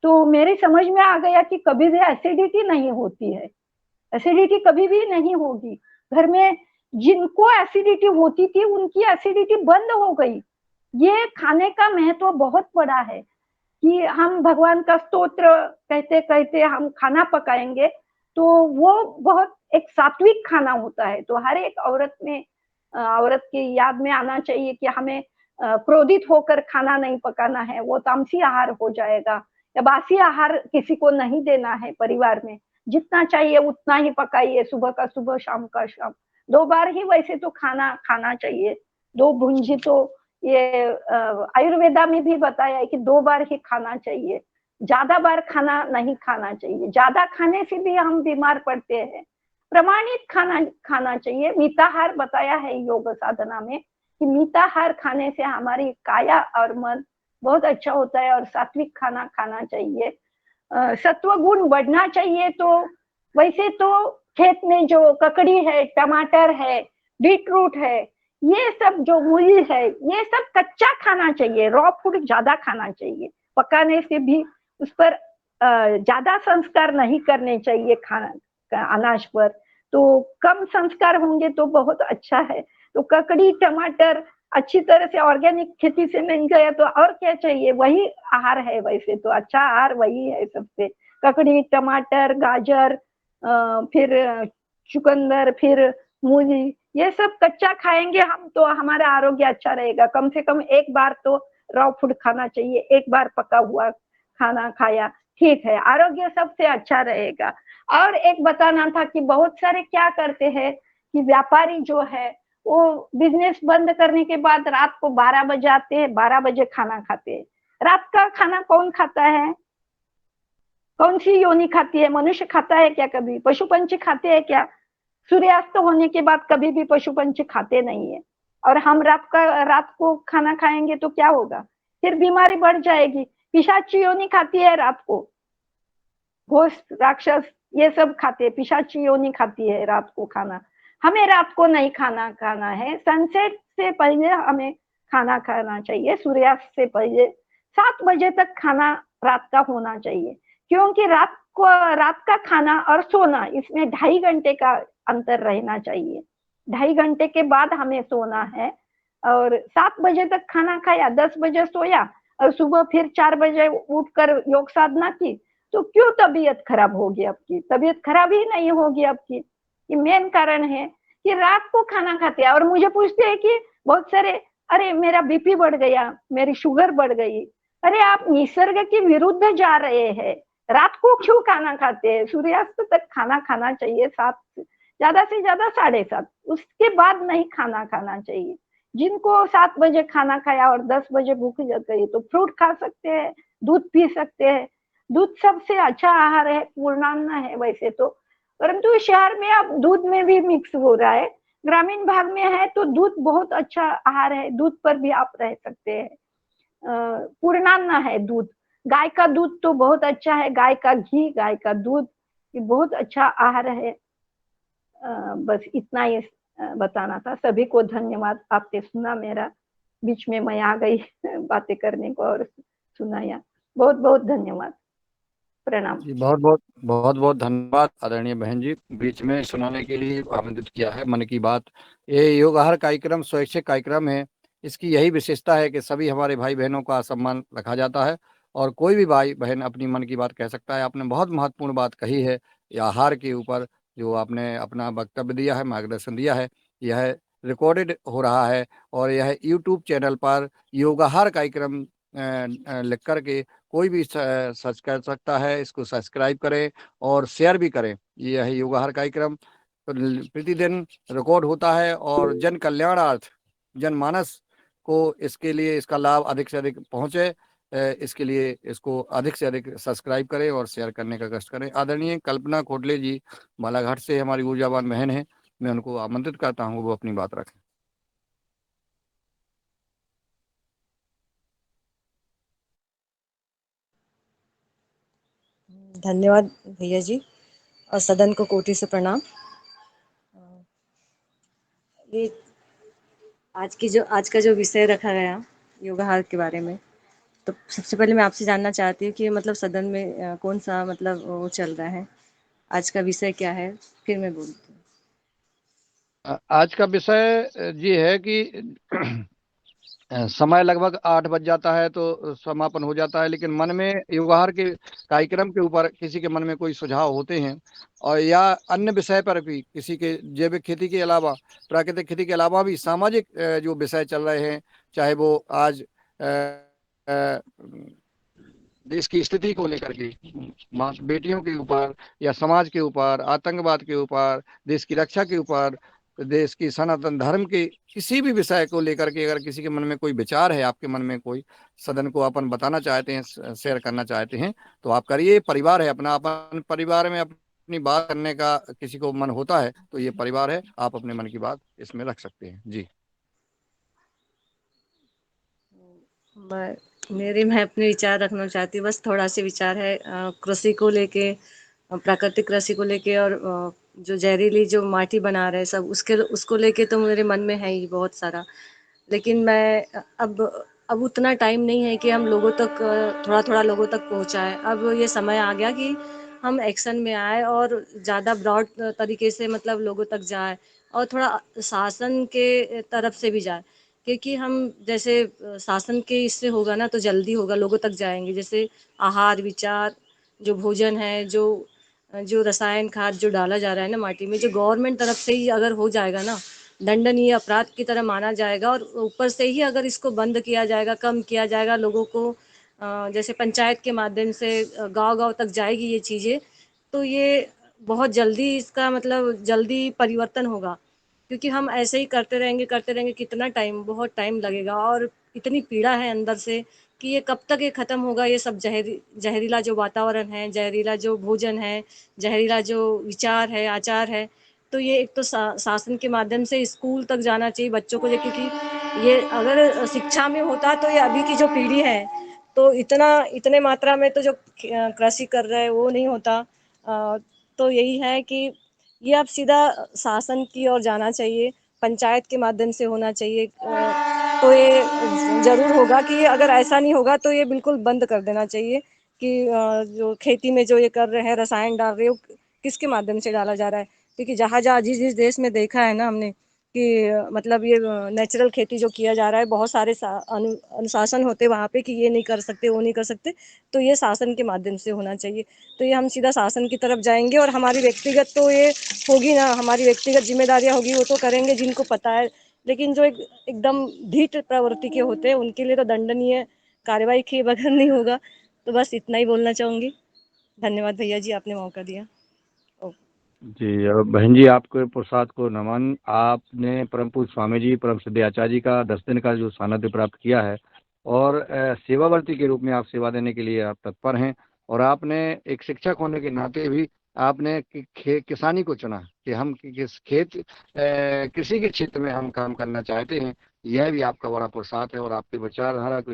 D: तो मेरी समझ में आ गया कि कभी भी एसिडिटी नहीं होती है, एसिडिटी कभी भी नहीं होगी। घर में जिनको एसिडिटी होती थी उनकी एसिडिटी बंद हो गई। ये खाने का महत्व बहुत बड़ा है कि हम भगवान का स्तोत्र कहते कहते हम खाना पकाएंगे, तो वो बहुत एक सात्विक खाना होता है। तो हर एक औरत में, औरत की याद में आना चाहिए कि हमें क्रोधित होकर खाना नहीं पकाना है, वो तामसी आहार हो जाएगा। या बासी आहार किसी को नहीं देना है परिवार में, जितना चाहिए उतना ही पकाइए, सुबह का सुबह, शाम का शाम, 2 बार ही वैसे तो खाना खाना चाहिए। 2 भुंजी तो ये आयुर्वेदा में भी बताया है कि 2 बार ही खाना चाहिए, ज्यादा बार खाना नहीं खाना चाहिए। ज्यादा खाने से भी हम बीमार पड़ते हैं। प्रमाणित खाना खाना चाहिए। मिताहार बताया है योग साधना में कि मिताहार खाने से हमारी काया और मन बहुत अच्छा होता है, और सात्विक खाना खाना चाहिए। सत्व गुण बढ़ना चाहिए। तो वैसे तो खेत में जो ककड़ी है, टमाटर है, बीटरूट है, ये सब जो मूली है, ये सब कच्चा खाना चाहिए। रॉ फूड ज्यादा खाना चाहिए, पकाने से भी उस पर ज्यादा संस्कार नहीं करने चाहिए खाना अनाज पर। तो कम संस्कार होंगे तो बहुत अच्छा है। तो ककड़ी टमाटर अच्छी तरह से ऑर्गेनिक खेती से मिल गया तो और क्या चाहिए, वही आहार है। वैसे तो अच्छा आहार वही है सबसे, ककड़ी टमाटर गाजर, फिर चुकंदर, फिर मूली, ये सब कच्चा खाएंगे हम तो हमारा आरोग्य अच्छा रहेगा। कम से कम एक बार तो रॉ फूड खाना चाहिए, एक बार पका हुआ खाना खाया, ठीक है, आरोग्य सबसे अच्छा रहेगा। और एक बताना था कि बहुत सारे क्या करते हैं कि व्यापारी जो है वो बिजनेस बंद करने के बाद रात को 12 बजे आते हैं, 12 बजे खाना खाते हैं। रात का खाना कौन खाता है, कौन सी योनि खाती है, मनुष्य खाता है क्या कभी, पशु पंछी खाते हैं क्या। सूर्यास्त होने के बाद कभी भी पशु पंछी खाते नहीं है। और हम रात को खाना खाएंगे तो क्या होगा, फिर बीमारी बढ़ जाएगी। पिशाची योनि खाती है रात को, घोष राक्षस ये सब खाते हैं, पिशाची योनि खाती है रात को खाना। हमें रात को नहीं खाना है, सनसेट से पहले हमें खाना खाना चाहिए, सूर्यास्त से पहले 7 बजे तक खाना रात का होना चाहिए, क्योंकि रात का खाना और सोना इसमें 2.5 घंटे का अंतर रहना चाहिए। 2.5 घंटे के बाद हमें सोना है, और 7 बजे तक खाना खाया, 10 बजे सोया और सुबह फिर 4 बजे उठकर योग साधना की, तो क्यों तबीयत खराब होगी आपकी? तबीयत खराब ही नहीं होगी आपकी। ये मेन कारण है कि रात को खाना खाते हैं। और मुझे पूछते हैं कि बहुत सारे, अरे मेरा बीपी बढ़ गया, मेरी शुगर बढ़ गई। अरे आप निसर्ग के विरुद्ध जा रहे हैं, रात को क्यों खाना खाते हैं? सूर्यास्त तक खाना खाना चाहिए, 7 ज्यादा से ज्यादा 7:30, उसके बाद नहीं खाना खाना चाहिए। जिनको 7 बजे खाना खाया और 10 बजे भूख लग गई तो फ्रूट खा सकते हैं, दूध पी सकते हैं। दूध सबसे अच्छा आहार है, पूर्णान्न है वैसे तो, परंतु शहर में अब दूध में भी मिक्स हो रहा है। ग्रामीण भाग में है तो दूध बहुत अच्छा आहार है, दूध पर भी आप रह सकते हैं। पूर्णान्न है दूध। गाय का दूध तो बहुत अच्छा है, गाय का घी, गाय का दूध, ये बहुत अच्छा आहार है। बस इतना ही बताना था। सभी को धन्यवाद, आपने सुना मेरा, बीच में मैं आ गई बातें करने को और सुनाया। बहुत बहुत धन्यवाद, प्रणाम।
B: जी बहुत बहुत धन्यवाद आदरणीय बहन जी, बीच में सुनाने के लिए आमंत्रित किया है मन की बात। ये योग आहार कार्यक्रम स्वैच्छिक कार्यक्रम है। इसकी यही विशेषता है कि सभी हमारे भाई बहनों का सम्मान रखा जाता है और कोई भी भाई बहन अपनी मन की बात कह सकता है। आपने बहुत महत्वपूर्ण बात कही है ये आहार के ऊपर, जो आपने अपना वक्तव्य दिया है, मार्गदर्शन दिया है, यह रिकॉर्डेड हो रहा है और यह यूट्यूब चैनल पर योगाहार कार्यक्रम लिख करके कोई भी सर्च कर सकता है। इसको सब्सक्राइब करें और शेयर भी करें। ये है योगाहार कार्यक्रम, प्रतिदिन रिकॉर्ड होता है और जन कल्याणार्थ, जनमानस को इसके लिए इसका लाभ अधिक से अधिक पहुंचे, इसके लिए इसको अधिक से अधिक सब्सक्राइब करें और शेयर करने का कष्ट करें। आदरणीय कल्पना कोटले जी बालाघाट से हमारी ऊर्जावान बहन है, मैं उनको आमंत्रित करता हूँ वो अपनी बात रखें।
E: धन्यवाद भैया जी, और सदन को कोटि से प्रणाम। ये आज का जो विषय रखा गया योगाहार के बारे में, तो सबसे पहले मैं आपसे जानना चाहती हूँ कि मतलब सदन में कौन सा मतलब वो चल रहा है, आज का विषय क्या है, फिर मैं बोलती हूँ।
B: आज का विषय ये है कि समय लगभग 8 बज जाता है तो समापन हो जाता है, लेकिन मन में योगाहार के कार्यक्रम के ऊपर किसी के मन में कोई सुझाव होते हैं और या अन्य विषय पर भी, किसी के जैविक खेती के अलावा, प्राकृतिक खेती के अलावा भी सामाजिक जो विषय चल रहे हैं, चाहे वो आज देश की स्थिति को लेकर के, बेटियों के ऊपर या समाज के ऊपर, आतंकवाद के ऊपर, देश की रक्षा के ऊपर, देश की सनातन धर्म के किसी भी विषय को लेकर के अगर किसी के मन में कोई विचार है, आपके मन में कोई सदन को अपन बताना चाहते हैं, शेयर करना चाहते हैं, तो आप करिए। परिवार है अपना, अपन परिवार में अपनी बात करने का किसी को मन होता है तो ये परिवार है, आप अपने मन की बात इसमें रख सकते हैं। जी
E: मैं अपने विचार रखना चाहती हूँ, बस थोड़ा सा विचार है कृषि को लेके, प्राकृतिक कृषि को लेके, और जो जहरीली जो माटी बना रहे सब उसको लेके तो मेरे मन में है ही बहुत सारा। लेकिन मैं अब उतना टाइम नहीं है कि हम लोगों तक थोड़ा थोड़ा लोगों तक पहुँचाए। अब ये समय आ गया कि हम एक्शन में आए और ज़्यादा ब्रॉड तरीके से मतलब लोगों तक जाए, और थोड़ा शासन के तरफ से भी जाए, क्योंकि हम जैसे शासन के इससे होगा ना तो जल्दी होगा, लोगों तक जाएंगे। जैसे आहार विचार, जो भोजन है, जो जो रसायन खाद जो डाला जा रहा है ना माटी में, जो गवर्नमेंट तरफ से ही अगर हो जाएगा ना, दंडनीय अपराध की तरह माना जाएगा, और ऊपर से ही अगर इसको बंद किया जाएगा, कम किया जाएगा, लोगों को जैसे पंचायत के माध्यम से गांव-गांव तक जाएगी ये चीज़ें, तो ये बहुत जल्दी इसका मतलब जल्दी परिवर्तन होगा। क्योंकि हम ऐसे ही करते रहेंगे कितना टाइम, बहुत टाइम लगेगा, और इतनी पीड़ा है अंदर से कि ये कब तक ये ख़त्म होगा। ये सब जहरीला जो वातावरण है, जहरीला जो भोजन है, जहरीला जो विचार है, आचार है, तो ये एक तो शासन के माध्यम से स्कूल तक जाना चाहिए बच्चों को, क्योंकि ये अगर शिक्षा में होता तो ये अभी की जो पीढ़ी है तो इतने मात्रा में तो जो कृषि कर रहे हैं वो नहीं होता। तो यही है कि ये अब सीधा शासन की ओर जाना चाहिए, पंचायत के माध्यम से होना चाहिए। तो ये ज़रूर होगा कि अगर ऐसा नहीं होगा तो ये बिल्कुल बंद कर देना चाहिए कि जो खेती में जो ये कर रहे हैं, रसायन डाल रहे हो, किसके माध्यम से डाला जा रहा है। क्योंकि जहाँ जिस जिस देश में देखा है ना हमने कि मतलब ये नेचुरल खेती जो किया जा रहा है, बहुत सारे अनुशासन होते वहाँ पे कि ये नहीं कर सकते, वो नहीं कर सकते, तो ये शासन के माध्यम से होना चाहिए। तो ये हम सीधा शासन की तरफ जाएंगे और हमारी व्यक्तिगत तो ये होगी ना, हमारी व्यक्तिगत जिम्मेदारियाँ होगी, वो तो करेंगे जिनको पता है। लेकिन जो एकदम ढीठ प्रवृत्ति के होते हैं उनके लिए तो दंडनीय कार्रवाई किए बगैर नहीं होगा। तो बस इतना ही बोलना चाहूँगी। धन्यवाद भैया जी, आपने मौका दिया।
B: जी बहन जी, आपके प्रसाद को नमन। आपने परम पूज्य स्वामी जी, परम सिद्ध आचार्य जी का 10 दिन का जो सानिध्य प्राप्त किया है और सेवावर्ती के रूप में आप सेवा देने के लिए आप तत्पर हैं। और आपने एक शिक्षक होने के नाते भी आपने किसानी को चुना कि हम किस कृषि के क्षेत्र में हम काम करना चाहते हैं। यह भी आपका बड़ा प्रसाद है और आपकी विचारधारा को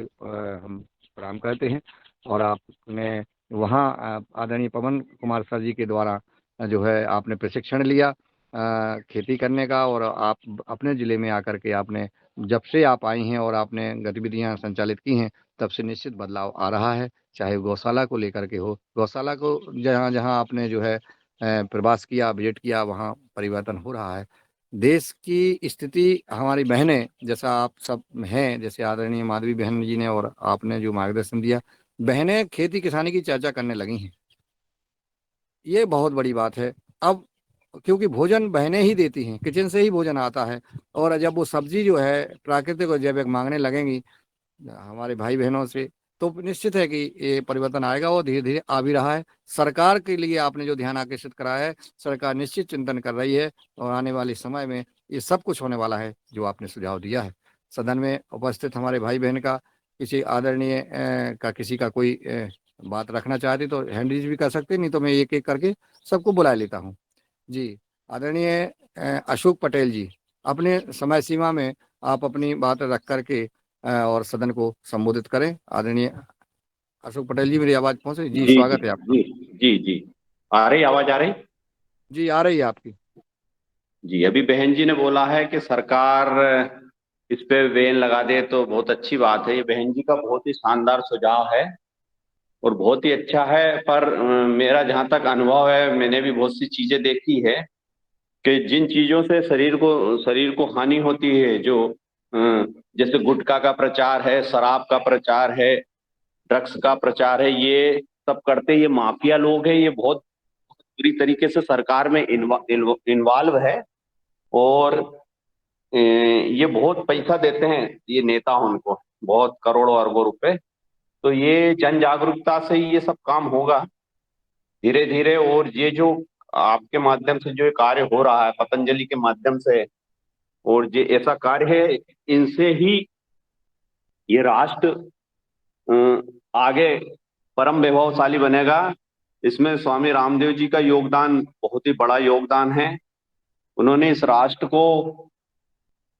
B: हम प्रणाम करते हैं। और आपने वहाँ आदरणीय पवन कुमार सर जी के द्वारा जो है आपने प्रशिक्षण लिया खेती करने का, और आप अपने ज़िले में आकर के आपने जब से आप आई हैं और आपने गतिविधियां संचालित की हैं तब से निश्चित बदलाव आ रहा है। चाहे गौशाला को लेकर के हो, गौशाला को जहाँ जहाँ आपने जो है प्रवास किया, विजिट किया, वहाँ परिवर्तन हो रहा है। देश की स्थिति, हमारी बहनें जैसा आप सब हैं, जैसे आदरणीय माधवी बहन जी ने और आपने जो मार्गदर्शन दिया, बहनें खेती किसानी की चर्चा करने लगी हैं। ये बहुत बड़ी बात है। अब क्योंकि भोजन बहनें ही देती हैं, किचन से ही भोजन आता है, और जब वो सब्जी जो है प्राकृतिक और जैविक मांगने लगेंगी हमारे भाई बहनों से, तो निश्चित है कि ये परिवर्तन आएगा और धीरे धीरे आ भी रहा है। सरकार के लिए आपने जो ध्यान आकर्षित करा है, सरकार निश्चित चिंतन कर रही है और आने वाले समय में ये सब कुछ होने वाला है जो आपने सुझाव दिया है। सदन में उपस्थित हमारे भाई बहन का किसी आदरणीय किसी का कोई बात रखना चाहते तो हैंड रेज भी कर सकते, नहीं तो मैं एक एक करके सबको बुला लेता हूँ। जी, आदरणीय अशोक पटेल जी, अपने समय सीमा में आप अपनी बात रख करके और सदन को संबोधित करें। आदरणीय अशोक पटेल जी, मेरी आवाज पहुंच रही? जी,
F: जी जी
B: स्वागत है आपका।
F: जी जी जी। आ रही आवाज आ रही?
B: जी, आ रही है आपकी।
F: जी, अभी बहन जी ने बोला है कि सरकार इस पे बैन लगा दे तो बहुत अच्छी बात है। ये बहन जी का बहुत ही शानदार सुझाव है और बहुत ही अच्छा है। पर मेरा जहां तक अनुभव है, मैंने भी बहुत सी चीजें देखी है कि जिन चीजों से शरीर को हानि होती है, जो जैसे गुटखा का प्रचार है, शराब का प्रचार है, ड्रग्स का प्रचार है, ये सब करते ये माफिया लोग हैं। ये बहुत पूरी तरीके से सरकार में इन्वॉल्व है और ये बहुत पैसा देते हैं ये नेता उनको, बहुत करोड़ों अरबों रुपए। तो ये जन जागरूकता से ही ये सब काम होगा धीरे धीरे। और ये जो आपके माध्यम से जो कार्य हो रहा है, पतंजलि के माध्यम से, और ये ऐसा कार्य है, इनसे ही ये राष्ट्र आगे परम वैभवशाली बनेगा। इसमें स्वामी रामदेव जी का योगदान बहुत ही बड़ा योगदान है। उन्होंने इस राष्ट्र को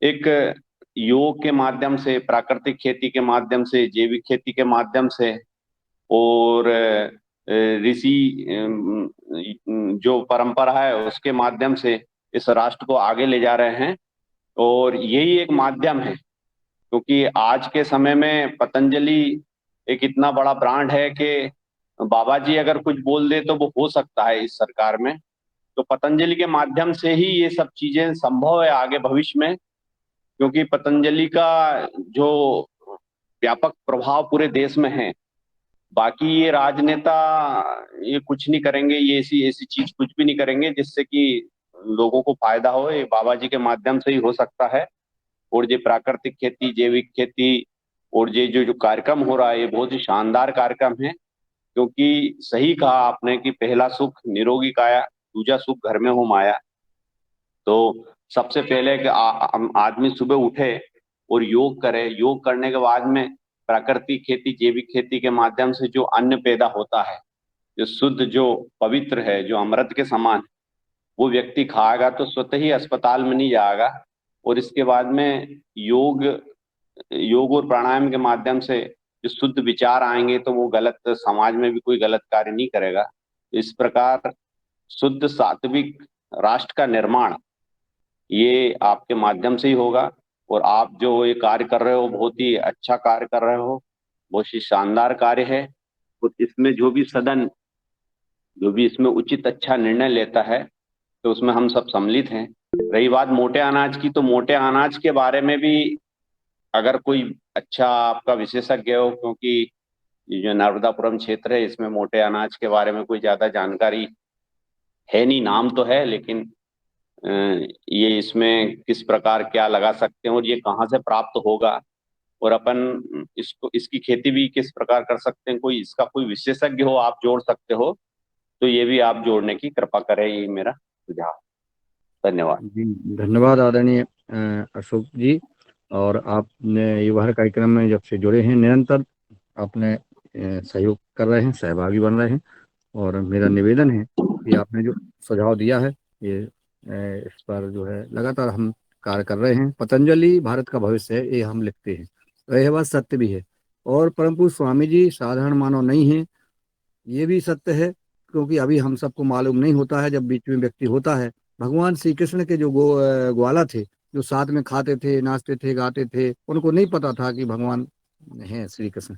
F: एक योग के माध्यम से, प्राकृतिक खेती के माध्यम से, जैविक खेती के माध्यम से और ऋषि जो परंपरा है उसके माध्यम से इस राष्ट्र को आगे ले जा रहे हैं। और यही एक माध्यम है, क्योंकि आज के समय में पतंजलि एक इतना बड़ा ब्रांड है कि बाबा जी अगर कुछ बोल दे तो वो हो सकता है इस सरकार में। तो पतंजलि के माध्यम से ही ये सब चीजें संभव है आगे भविष्य में, क्योंकि पतंजलि का जो व्यापक प्रभाव पूरे देश में है। बाकी ये राजनेता ये कुछ नहीं करेंगे, ये ऐसी ऐसी चीज कुछ भी नहीं करेंगे जिससे कि लोगों को फायदा हो। ये बाबा जी के माध्यम से ही हो सकता है। और ये प्राकृतिक खेती, जैविक खेती और ये जो जो कार्यक्रम हो रहा है, ये बहुत ही शानदार कार्यक्रम है। क्योंकि सही कहा आपने कि पहला सुख निरोगी काया, दूजा सुख घर में हो माया। तो सबसे पहले कि आदमी सुबह उठे और योग करे, योग करने के बाद में प्राकृतिक खेती, जैविक खेती के माध्यम से जो अन्न पैदा होता है, जो शुद्ध, जो पवित्र है, जो अमृत के समान, वो व्यक्ति खाएगा तो स्वतः ही अस्पताल में नहीं जाएगा। और इसके बाद में योग और प्राणायाम के माध्यम से जो शुद्ध विचार आएंगे तो वो गलत, समाज में भी कोई गलत कार्य नहीं करेगा। इस प्रकार शुद्ध सात्विक राष्ट्र का निर्माण ये आपके माध्यम से ही होगा। और आप जो ये कार्य कर रहे हो बहुत ही अच्छा कार्य कर रहे हो, बहुत ही शानदार कार्य है। और इसमें जो भी सदन जो भी इसमें उचित अच्छा निर्णय लेता है तो उसमें हम सब सम्मिलित हैं। रही बात मोटे अनाज की, तो मोटे अनाज के बारे में भी अगर कोई अच्छा आपका विशेषज्ञ हो, क्योंकि ये जो नर्मदापुरम क्षेत्र है इसमें मोटे अनाज के बारे में कोई ज्यादा जानकारी है नहीं, नाम तो है लेकिन ये इसमें किस प्रकार क्या लगा सकते हैं और ये कहाँ से प्राप्त होगा और अपन इसको इसकी खेती भी किस प्रकार कर सकते हैं, कोई इसका कोई विशेषज्ञ हो आप जोड़ सकते हो तो ये भी आप जोड़ने की कृपा करें, ये मेरा सुझाव। धन्यवाद
B: जी, धन्यवाद आदरणीय अशोक जी। और आपने युवा कार्यक्रम में जब से जुड़े हैं निरंतर आपने सहयोग कर रहे हैं, सहभागी बन रहे हैं। और मेरा निवेदन है कि आपने जो सुझाव दिया है ये इस पर जो है लगातार हम कार्य कर रहे हैं। पतंजलि भारत का भविष्य है, ये हम लिखते हैं, तो यह बात सत्य भी है। और परम पूज्य स्वामी जी साधारण मानव नहीं है, ये भी सत्य है, क्योंकि अभी हम सबको मालूम नहीं होता है। जब बीच में व्यक्ति होता है, भगवान श्री कृष्ण के जो ग्वाला थे, जो साथ में खाते थे, नाचते थे, गाते थे, उनको नहीं पता था कि भगवान हैं श्री कृष्ण।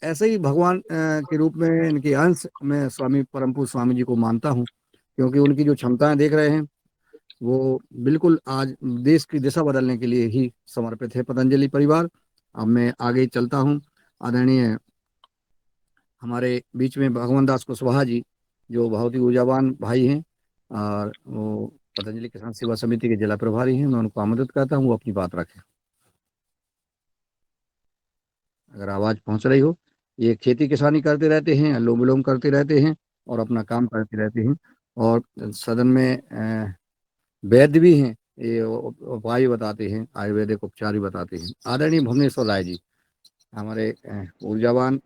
B: ऐसे ही भगवान के रूप में इनके अंश में स्वामी परम पूज्य स्वामी जी को मानता हूँ, क्योंकि उनकी जो क्षमताएं देख रहे हैं वो बिल्कुल आज देश की दिशा बदलने के लिए ही समर्पित है पतंजलि परिवार। अब मैं आगे चलता हूँ। आदरणीय हमारे बीच में भगवान दास कुशवाहा जी, जो बहुत ही ऊर्जावान भाई हैं और वो पतंजलि किसान सेवा समिति के जिला प्रभारी हैं, मैं उनको आमंत्रित करता हूँ वो अपनी बात रखें। अगर आवाज पहुंच रही हो। ये खेती किसानी करते रहते हैं, अनुलोम विलोम करते रहते हैं और अपना काम करते रहते हैं। और सदन में वैद्य भी हैं, ये उपाय बताते हैं, आयुर्वेदिक उपचार भी बताते हैं। आदरणीय भुवनेश्वर राय जी हमारे ऊर्जावान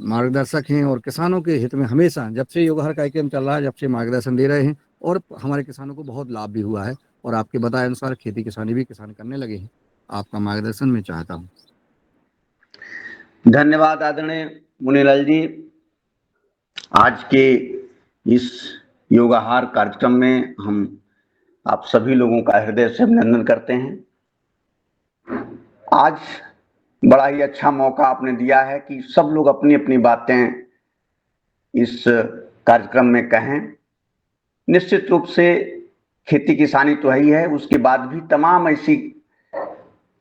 B: मार्गदर्शक हैं और किसानों के हित में हमेशा, जब से योगा कार्यक्रम चल रहा है, जब से मार्गदर्शन दे रहे हैं और हमारे किसानों को बहुत लाभ भी हुआ है। और आपके बताए अनुसार खेती किसानी भी किसान करने लगे हैं। आपका मार्गदर्शन मैं चाहता हूँ।
G: धन्यवाद आदरणीय मुनीलाल जी। आज के इस योगाहार कार्यक्रम में हम आप सभी लोगों का हृदय से अभिनंदन करते हैं। आज बड़ा ही अच्छा मौका आपने दिया है कि सब लोग अपनी अपनी बातें इस कार्यक्रम में कहें। निश्चित रूप से खेती किसानी तो है ही है, उसके बाद भी तमाम ऐसी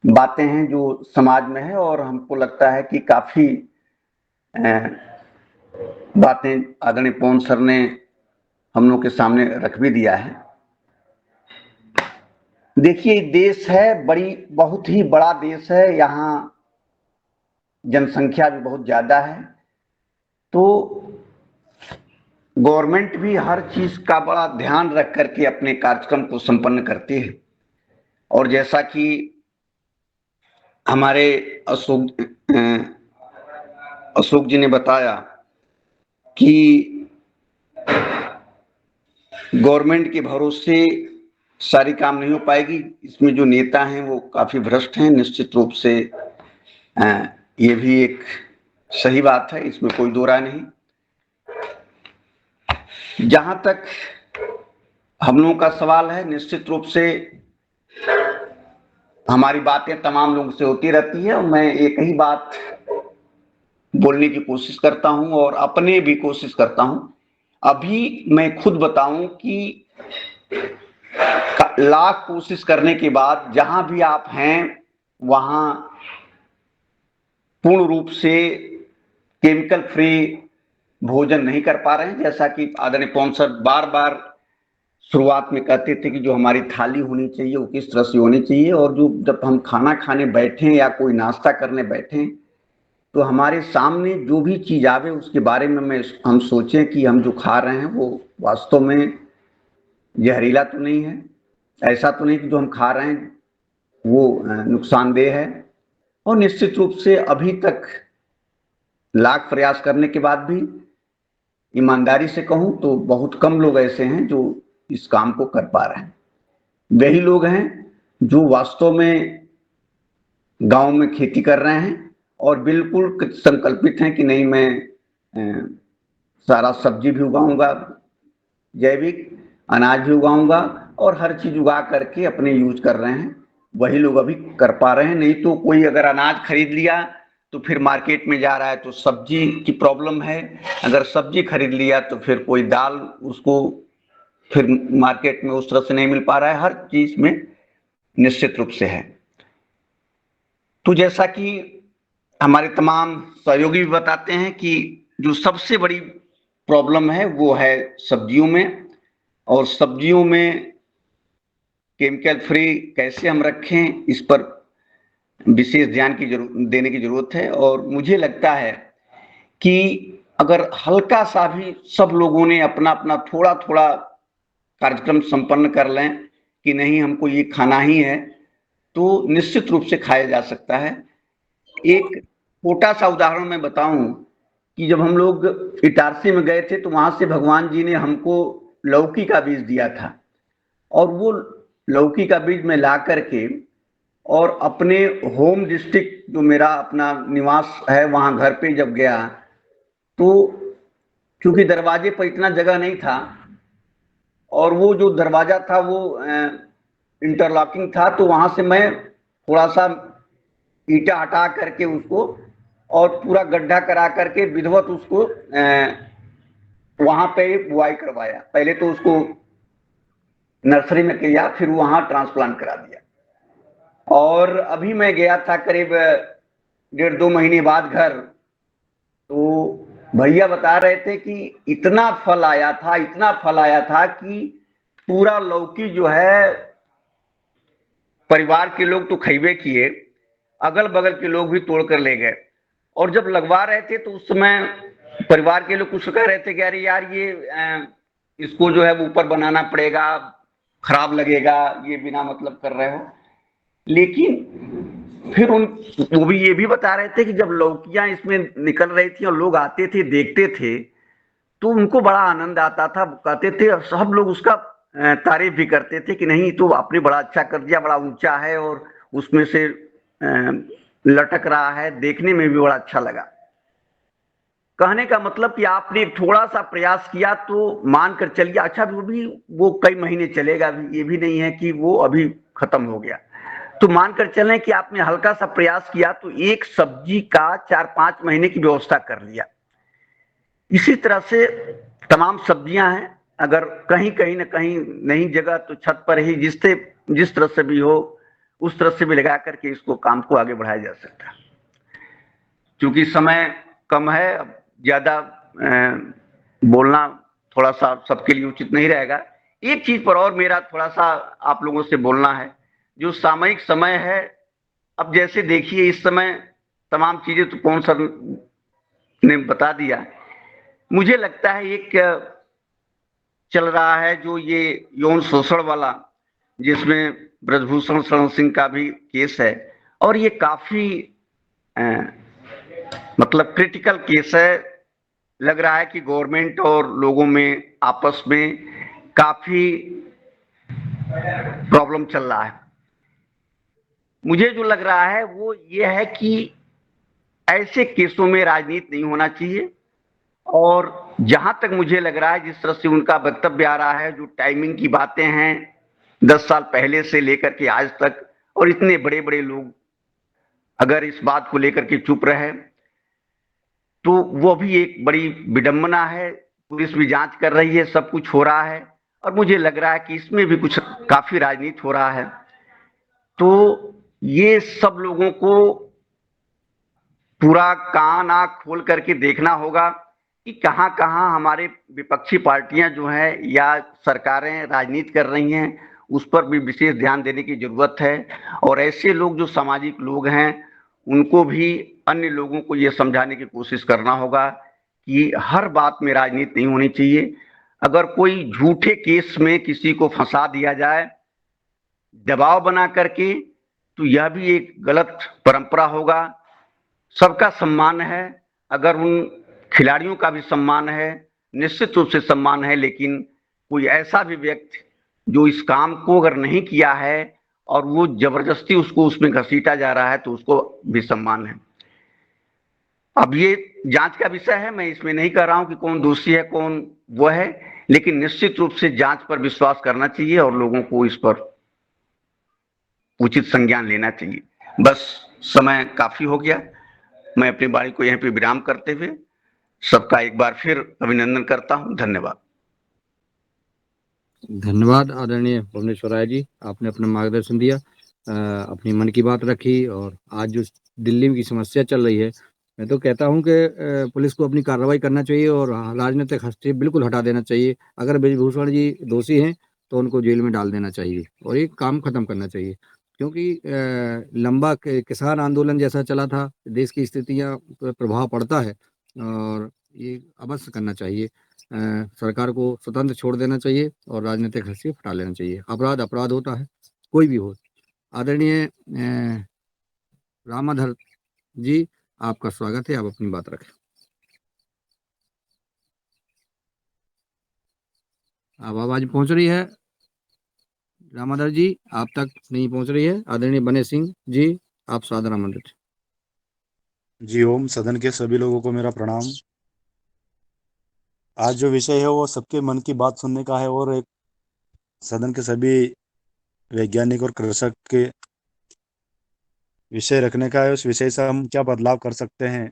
G: बातें हैं जो समाज में है और हमको लगता है कि काफी बातें आदरणीय पवन सर ने हम लोग के सामने रख भी दिया है। देखिए देश है बहुत ही बड़ा देश है, यहाँ जनसंख्या भी बहुत ज्यादा है, तो गवर्नमेंट भी हर चीज का बड़ा ध्यान रख करके अपने कार्यक्रम को संपन्न करती है। और जैसा कि हमारे अशोक जी ने बताया कि गवर्नमेंट के भरोसे सारी काम नहीं हो पाएगी, इसमें जो नेता हैं वो काफी भ्रष्ट हैं। निश्चित रूप से ये भी एक सही बात है, इसमें कोई दो राय नहीं। जहां तक हम लोगों का सवाल है, निश्चित रूप से हमारी बातें तमाम लोगों से होती रहती है और मैं एक ही बात बोलने की कोशिश करता हूं और अपने भी कोशिश करता हूं। अभी मैं खुद बताऊं कि लाख कोशिश करने के बाद जहां भी आप हैं वहां पूर्ण रूप से केमिकल फ्री भोजन नहीं कर पा रहे हैं। जैसा कि आदरणीय पवन सर बार बार शुरुआत में कहते थे कि जो हमारी थाली होनी चाहिए वो किस तरह से होनी चाहिए, और जो जब हम खाना खाने बैठे या कोई नाश्ता करने बैठे तो हमारे सामने जो भी चीज आवे उसके बारे में हम सोचें कि हम जो खा रहे हैं वो वास्तव में जहरीला तो नहीं है, ऐसा तो नहीं कि जो हम खा रहे हैं वो नुकसानदेह है। और निश्चित रूप से अभी तक लाख प्रयास करने के बाद भी ईमानदारी से कहूं तो बहुत कम लोग ऐसे हैं जो इस काम को कर पा रहे हैं। वही लोग हैं जो वास्तव में गांव में खेती कर रहे हैं और बिल्कुल संकल्पित हैं कि नहीं, मैं सारा सब्जी भी उगाऊंगा, जैविक अनाज भी उगाऊंगा और हर चीज उगा करके अपने यूज कर रहे हैं। वही लोग अभी कर पा रहे हैं। नहीं तो कोई अगर अनाज खरीद लिया तो फिर मार्केट में जा रहा है तो सब्जी की प्रॉब्लम है, अगर सब्जी खरीद लिया तो फिर कोई दाल उसको फिर मार्केट में उस तरह से नहीं मिल पा रहा है। हर चीज में निश्चित रूप से है। तो जैसा कि हमारे तमाम सहयोगी भी बताते हैं कि जो सबसे बड़ी प्रॉब्लम है वो है सब्जियों में, और सब्जियों में केमिकल फ्री कैसे हम रखें इस पर विशेष ध्यान देने की जरूरत है। और मुझे लगता है कि अगर हल्का सा भी सब लोगों ने अपना अपना थोड़ा थोड़ा कार्यक्रम संपन्न कर लें कि नहीं हमको ये खाना ही है, तो निश्चित रूप से खाया जा सकता है। एक छोटा सा उदाहरण मैं बताऊं कि जब हम लोग इटारसी में गए थे तो वहां से भगवान जी ने हमको लौकी का बीज दिया था, और वो लौकी का बीज मैं ला करके और अपने होम डिस्ट्रिक्ट जो मेरा अपना निवास है वहां घर पे जब गया तो क्योंकि दरवाजे पर इतना जगह नहीं था और वो जो दरवाजा था वो इंटरलॉकिंग था, तो वहां से मैं थोड़ा सा ईटा हटा करके उसको और पूरा गड्ढा करा करके विधिवत उसको वहां पे बुआई करवाया। पहले तो उसको नर्सरी में किया, फिर वहां ट्रांसप्लांट करा दिया। और अभी मैं गया था करीब 1.5-2 महीने बाद घर, तो भैया बता रहे थे कि इतना फल आया था कि पूरा लौकी जो है परिवार के लोग तो खइबे किए, अगल बगल के लोग भी तोड़ कर ले गए। और जब लगवा रहे थे तो उस समय परिवार के लोग कुछ कह रहे थे कि अरे यार ये इसको जो है ऊपर बनाना पड़ेगा, खराब लगेगा, ये बिना मतलब कर रहे हो। लेकिन फिर वो भी ये भी बता रहे थे कि जब लौकियां इसमें निकल रही थी और लोग आते थे देखते थे तो उनको बड़ा आनंद आता था। कहते थे, सब लोग उसका तारीफ भी करते थे कि नहीं तो आपने बड़ा अच्छा कर दिया, बड़ा ऊंचा है और उसमें से लटक रहा है, देखने में भी बड़ा अच्छा लगा। कहने का मतलब कि आपने थोड़ा सा प्रयास किया तो मान कर चलिए, अच्छा भी वो कई महीने चलेगा भी, ये भी नहीं है कि वो अभी खत्म हो गया। तो मानकर चलें कि आपने हल्का सा प्रयास किया तो एक सब्जी का 4-5 महीने की व्यवस्था कर लिया। इसी तरह से तमाम सब्जियां हैं, अगर कहीं ना कहीं नहीं जगह तो छत पर ही जिस तरह से भी हो उस तरह से भी लगा करके इसको काम को आगे बढ़ाया जा सकता है। क्योंकि समय कम है, अब ज्यादा बोलना थोड़ा सा सबके लिए उचित नहीं रहेगा। एक चीज पर और मेरा थोड़ा सा आप लोगों से बोलना है, जो सामयिक समय है। अब जैसे देखिए इस समय तमाम चीजें तो कौन सर ने बता दिया। मुझे लगता है एक चल रहा है जो ये यौन शोषण वाला, जिसमें ब्रजभूषण शरण सिंह का भी केस है, और ये काफी मतलब क्रिटिकल केस है। लग रहा है कि गवर्नमेंट और लोगों में आपस में काफी प्रॉब्लम चल रहा है। मुझे जो लग रहा है वो ये है कि ऐसे केसों में राजनीति नहीं होना चाहिए, और जहां तक मुझे लग रहा है जिस तरह से उनका वक्तव्य आ रहा है, जो टाइमिंग की बातें हैं 10 साल पहले से लेकर के आज तक, और इतने बड़े बड़े लोग अगर इस बात को लेकर के चुप रहे तो वो भी एक बड़ी विडंबना है। पुलिस भी जांच कर रही है, सब कुछ हो रहा है, और मुझे लग रहा है कि इसमें भी कुछ काफी राजनीति हो रहा है। तो ये सब लोगों को पूरा कान आंख खोल करके देखना होगा कि कहां कहां हमारे विपक्षी पार्टियां जो हैं या सरकारें राजनीति कर रही हैं, उस पर भी विशेष ध्यान देने की जरूरत है। और ऐसे लोग जो सामाजिक लोग हैं उनको भी अन्य लोगों को ये समझाने की कोशिश करना होगा कि हर बात में राजनीति नहीं होनी चाहिए। अगर कोई झूठे केस में किसी को फंसा दिया जाए दबाव बना करके, तो यह भी एक गलत परंपरा होगा। सबका सम्मान है, अगर उन खिलाड़ियों का भी सम्मान है, निश्चित रूप से सम्मान है, लेकिन कोई ऐसा भी व्यक्ति जो इस काम को अगर नहीं किया है और वो जबरदस्ती उसको उसमें घसीटा जा रहा है तो उसको भी सम्मान है। अब ये जांच का विषय है, मैं इसमें नहीं कह रहा हूं कि कौन दोषी है कौन वो है, लेकिन निश्चित रूप से जांच पर विश्वास करना चाहिए और लोगों को इस पर उचित संज्ञान लेना चाहिए। बस समय काफी हो गया, मैं अपनी वाणी को यहीं पे विराम करते हुए सबका एक बार फिर अभिनंदन करता हूं। धन्यवाद।
B: धन्यवाद आदरणीय भुवनेश्वर राय जी, आपने अपना मार्गदर्शन दिया, अपनी मन की बात रखी। और आज जो दिल्ली की समस्या चल रही है, मैं तो कहता हूं कि पुलिस को अपनी कार्रवाई करना चाहिए और राजनीतिक हस्तक्षेप बिल्कुल हटा देना चाहिए। अगर ब्रिजभूषण जी दोषी हैं तो उनको जेल में डाल देना चाहिए और ये काम खत्म करना चाहिए, क्योंकि लंबा किसान आंदोलन जैसा चला था, देश की स्थितियां पर प्रभाव पड़ता है और ये अवश्य करना चाहिए। सरकार को स्वतंत्र छोड़ देना चाहिए और राजनीतिक हस्तक्षेप हटा लेना चाहिए। अपराध अपराध होता है, कोई भी हो। आदरणीय रामाधर जी, आपका स्वागत है, आप अपनी बात रखें। अब आवाज पहुंच रही है रामाधर जी? आप तक नहीं पहुंच रही है। आदरणीय बने सिंह जी, आप सादर आमंत्रित।
H: जी ओम। सदन के सभी लोगों को मेरा प्रणाम। आज जो विषय है वो सबके मन की बात सुनने का है और एक सदन के सभी वैज्ञानिक और कृषक के विषय रखने का है। उस विषय से हम क्या बदलाव कर सकते हैं।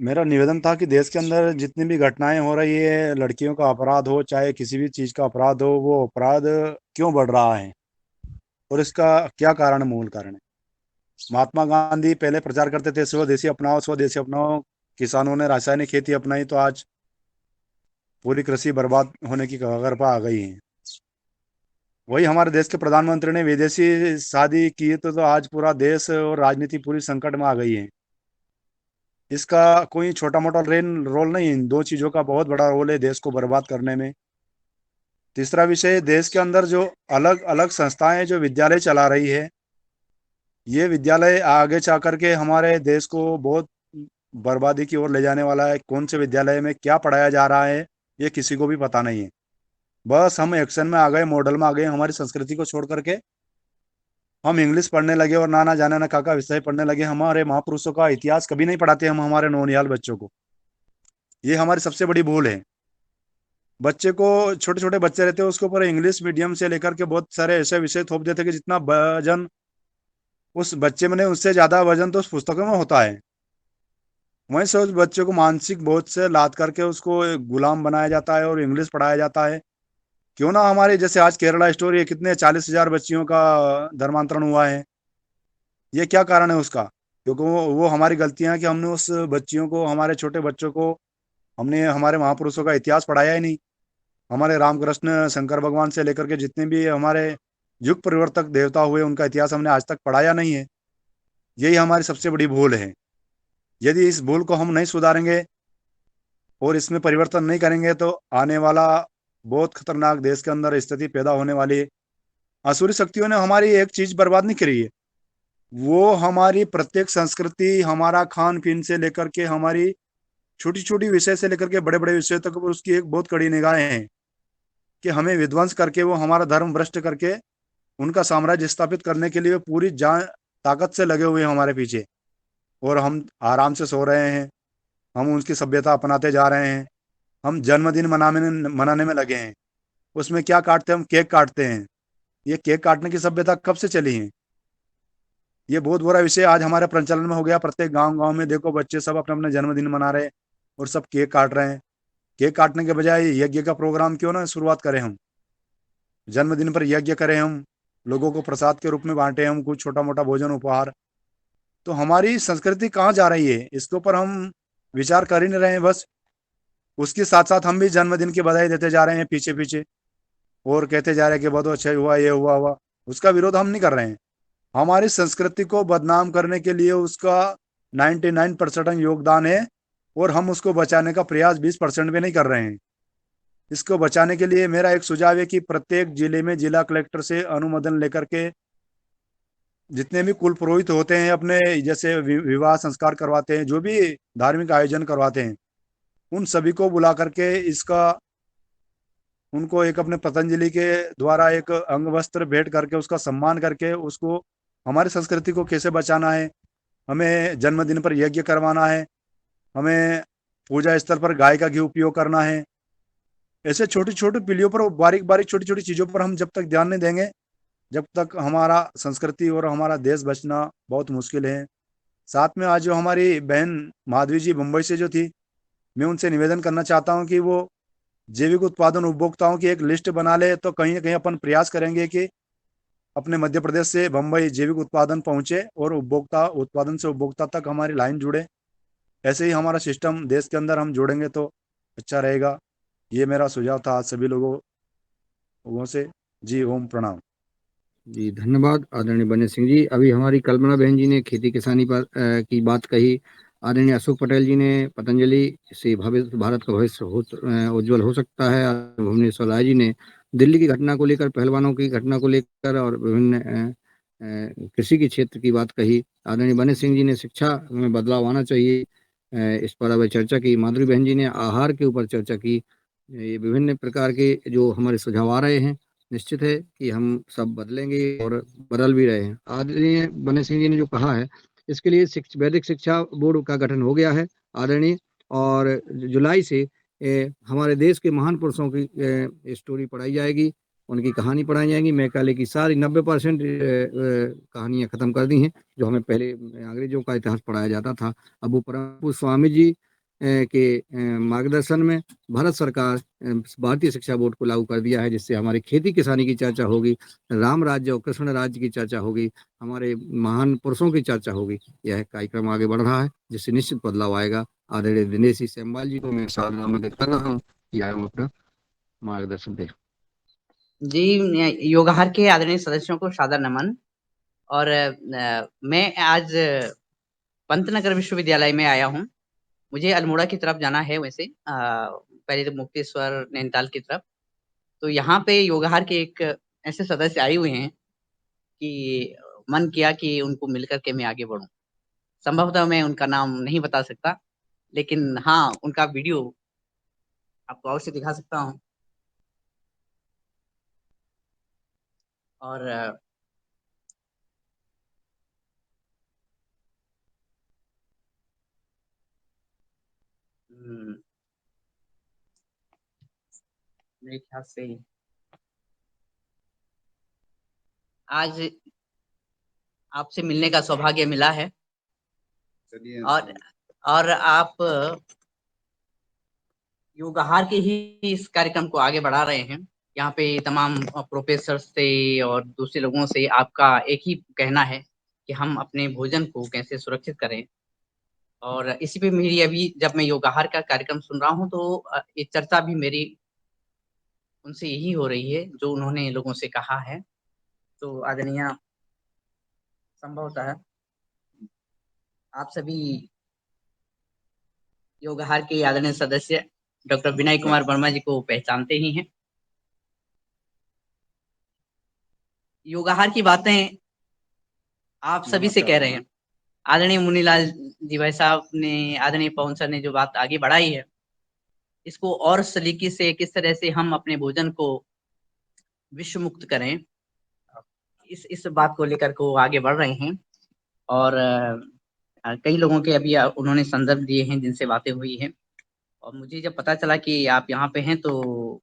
H: मेरा निवेदन था कि देश के अंदर जितनी भी घटनाएं हो रही है, लड़कियों का अपराध हो चाहे किसी भी चीज़ का अपराध हो, वो अपराध क्यों बढ़ रहा है और इसका क्या कारण, मूल कारण है। महात्मा गांधी पहले प्रचार करते थे स्वदेशी अपनाओ स्वदेशी अपनाओ। किसानों ने रासायनिक खेती अपनाई तो आज पूरी कृषि बर्बाद होने की कगार पर आ गई है। वही हमारे देश के प्रधानमंत्री ने विदेशी शादी की तो आज पूरा देश और राजनीति पूरी संकट में आ गई है। इसका कोई छोटा मोटा रोल नहीं है, इन दो चीज़ों का बहुत बड़ा रोल है देश को बर्बाद करने में। तीसरा विषय, देश के अंदर जो अलग अलग संस्थाएं जो विद्यालय चला रही है, ये विद्यालय आगे जा करके हमारे देश को बहुत बर्बादी की ओर ले जाने वाला है। कौन से विद्यालय में क्या पढ़ाया जा रहा है ये किसी को भी पता नहीं है। बस हम एक्शन में आ गए, मॉडल में आ गए, हमारी संस्कृति को छोड़ करके हम इंग्लिश पढ़ने लगे और ना जाने ना काका विषय पढ़ने लगे। हमारे महापुरुषों का इतिहास कभी नहीं पढ़ाते हम हमारे नौनिहाल बच्चों को। ये हमारी सबसे बड़ी भूल है। बच्चे को, छोटे छोटे बच्चे रहते हैं उसके ऊपर इंग्लिश मीडियम से लेकर के बहुत सारे ऐसे विषय थोप देते कि जितना वजन उस बच्चे में नहीं, उससे ज्यादा वजन तो उस पुस्तकों में होता है। वहीं से उस बच्चे को मानसिक बोझ से लाद करके उसको एक गुलाम बनाया जाता है और इंग्लिश पढ़ाया जाता है। क्यों ना हमारे जैसे आज केरला स्टोरी है, कितने 40,000 बच्चियों का धर्मांतरण हुआ है। ये क्या कारण है उसका? क्योंकि वो हमारी गलतियां कि हमने उस बच्चियों को, हमारे छोटे बच्चों को हमने हमारे महापुरुषों का इतिहास पढ़ाया ही नहीं। हमारे रामकृष्ण शंकर भगवान से लेकर के जितने भी हमारे युग परिवर्तक देवता हुए उनका इतिहास हमने आज तक पढ़ाया नहीं है। यही हमारी सबसे बड़ी भूल है। यदि इस भूल को हम नहीं सुधारेंगे और इसमें परिवर्तन नहीं करेंगे तो आने वाला बहुत खतरनाक देश के अंदर स्थिति पैदा होने वाली है। असुरी शक्तियों ने हमारी एक चीज बर्बाद नहीं करी है, वो हमारी प्रत्येक संस्कृति, हमारा खान पीन से लेकर के हमारी छोटी छोटी विषय से लेकर के बड़े बड़े विषय तक उसकी एक बहुत कड़ी निगाहें हैं कि हमें विध्वंस करके, वो हमारा धर्म भ्रष्ट करके उनका साम्राज्य स्थापित करने के लिए पूरी जान ताकत से लगे हुए हैं हमारे पीछे। और हम आराम से सो रहे हैं, हम उनकी सभ्यता अपनाते जा रहे हैं। हम जन्मदिन मनाने में लगे हैं। उसमें क्या काटते हैं? हम केक काटते हैं। ये केक काटने की सभ्यता कब से चली है? ये बहुत बुरा विषय आज हमारे प्रचलन में हो गया। प्रत्येक गांव गांव में देखो बच्चे सब अपने अपने जन्मदिन मना रहे हैं और सब केक काट रहे हैं। केक काटने के बजाय यज्ञ का प्रोग्राम क्यों ना शुरुआत करें हम। जन्मदिन पर यज्ञ करें, हम लोगों को प्रसाद के रूप में बांटे, हम कुछ छोटा मोटा भोजन उपहार। तो हमारी संस्कृति कहाँ जा रही है इसके ऊपर हम विचार कर ही नहीं रहे हैं। बस उसके साथ साथ हम भी जन्मदिन की बधाई देते जा रहे हैं पीछे पीछे और कहते जा रहे हैं कि बहुत अच्छा हुआ, ये हुआ हुआ। उसका विरोध हम नहीं कर रहे हैं। हमारी संस्कृति को बदनाम करने के लिए उसका 99% योगदान है और हम उसको बचाने का प्रयास 20% भी नहीं कर रहे हैं। इसको बचाने के लिए मेरा एक सुझाव है कि प्रत्येक जिले में जिला कलेक्टर से अनुमोदन लेकर के जितने भी कुल पुरोहित होते हैं, अपने जैसे विवाह संस्कार करवाते हैं, जो भी धार्मिक आयोजन करवाते हैं, उन सभी को बुला करके इसका, उनको एक अपने पतंजलि के द्वारा एक अंग वस्त्र भेंट करके उसका सम्मान करके उसको हमारी संस्कृति को कैसे बचाना है, हमें जन्मदिन पर यज्ञ करवाना है, हमें पूजा स्थल पर गाय का घी उपयोग करना है। ऐसे छोटी छोटी पीढ़ियों पर, बारीक बारीक छोटी छोटी चीज़ों पर हम जब तक ध्यान नहीं देंगे, जब तक हमारा संस्कृति और हमारा देश बचना बहुत मुश्किल है। साथ में आज जो हमारी बहन माधवी जी मुंबई से जो थी, मैं उनसे निवेदन करना चाहता हूं कि वो जैविक उत्पादन उपभोक्ताओं की एक लिस्ट बना ले, तो कहीं ना कहीं अपन प्रयास करेंगे कि अपने मध्य प्रदेश से बम्बई जैविक उत्पादन पहुंचे और उपभोक्ता उत्पादन से उपभोक्ता तक हमारी लाइन जुड़े। ऐसे ही हमारा सिस्टम देश के अंदर हम जोड़ेंगे तो अच्छा रहेगा। ये मेरा सुझाव था आज सभी लोगों से। जी ओम प्रणाम।
B: जी धन्यवाद आदरणीय बने सिंह जी। अभी हमारी कल्पना बहन जी ने खेती किसानी पर की बात कही। आदरणीय अशोक पटेल जी ने पतंजलि से भविष्य भारत का भविष्य उज्जवल हो सकता है। भुवनेश्वर राय जी ने दिल्ली की घटना को लेकर, पहलवानों की घटना को लेकर और विभिन्न कृषि के क्षेत्र की बात कही। आदरणीय बने सिंह जी ने शिक्षा में बदलाव आना चाहिए, इस पर अब चर्चा की। माधुरी बहन जी ने आहार के ऊपर चर्चा की। ये विभिन्न प्रकार के जो हमारे सुझाव आ रहे हैं, निश्चित है कि हम सब बदलेंगे और बदल भी रहे हैं। आदरणीय बने सिंह जी ने जो कहा है, इसके लिए वैदिक शिक्षा बोर्ड का गठन हो गया है आदरणीय, और जुलाई से हमारे देश के महान पुरुषों की स्टोरी पढ़ाई जाएगी, उनकी कहानी पढ़ाई जाएगी। मैकाले की सारी 90% कहानियां खत्म कर दी हैं, जो हमें पहले अंग्रेजों का इतिहास पढ़ाया जाता था। अब वो परम स्वामी जी के मार्गदर्शन में भारत सरकार भारतीय शिक्षा बोर्ड को लागू कर दिया है, जिससे हमारी खेती किसानी की चर्चा होगी, राम राज्य और कृष्ण राज्य की चर्चा होगी, हमारे महान पुरुषों की चर्चा होगी। यह कार्यक्रम आगे बढ़ रहा है, जिससे निश्चित बदलाव आएगा। आदरणीय दिनेश सेमवाल जी को मैं आमंत्रित कर रहा हूँ कि आए अपना मार्गदर्शन दे।
I: जी, योगाहार के आदरणीय सदस्यों को सादर नमन। और मैं आज पंतनगर विश्वविद्यालय में आया हूँ। मुझे अल्मोड़ा की तरफ जाना है वैसे, पहले तो मुक्तेश्वर नैनीताल की तरफ। तो यहाँ पे योगाहार के एक ऐसे सदस्य आए हुए हैं कि मन किया कि उनको मिलकर के मैं आगे बढ़ूं। संभवतः मैं उनका नाम नहीं बता सकता, लेकिन हाँ, उनका वीडियो आपको और से दिखा सकता हूँ। और मेरे ख्याल से आज आपसे मिलने का सौभाग्य मिला है। और आप योगाहार के ही इस कार्यक्रम को आगे बढ़ा रहे हैं। यहाँ पे तमाम प्रोफेसर से और दूसरे लोगों से आपका एक ही कहना है कि हम अपने भोजन को कैसे सुरक्षित करें। और इसी पे मेरी अभी जब मैं योगाहार का कार्यक्रम सुन रहा हूँ, तो ये चर्चा भी मेरी उनसे यही हो रही है जो उन्होंने लोगों से कहा है। तो आदरणीय, संभवतः आप सभी योगाहार के आदरणीय सदस्य डॉक्टर विनय कुमार वर्मा जी को पहचानते ही हैं। योगाहार की बातें आप सभी से कह रहे हैं। आदरणीय मुनीलाल जी भाई साहब ने, आदरणीय पवन सर ने जो बात आगे बढ़ाई है, इसको और सलीके से किस तरह से हम अपने भोजन को विश्व मुक्त करें, इस बात को लेकर को आगे बढ़ रहे हैं। और कई लोगों के अभी उन्होंने संदर्भ दिए हैं जिनसे बातें हुई हैं। और मुझे जब पता चला कि आप यहाँ पे हैं, तो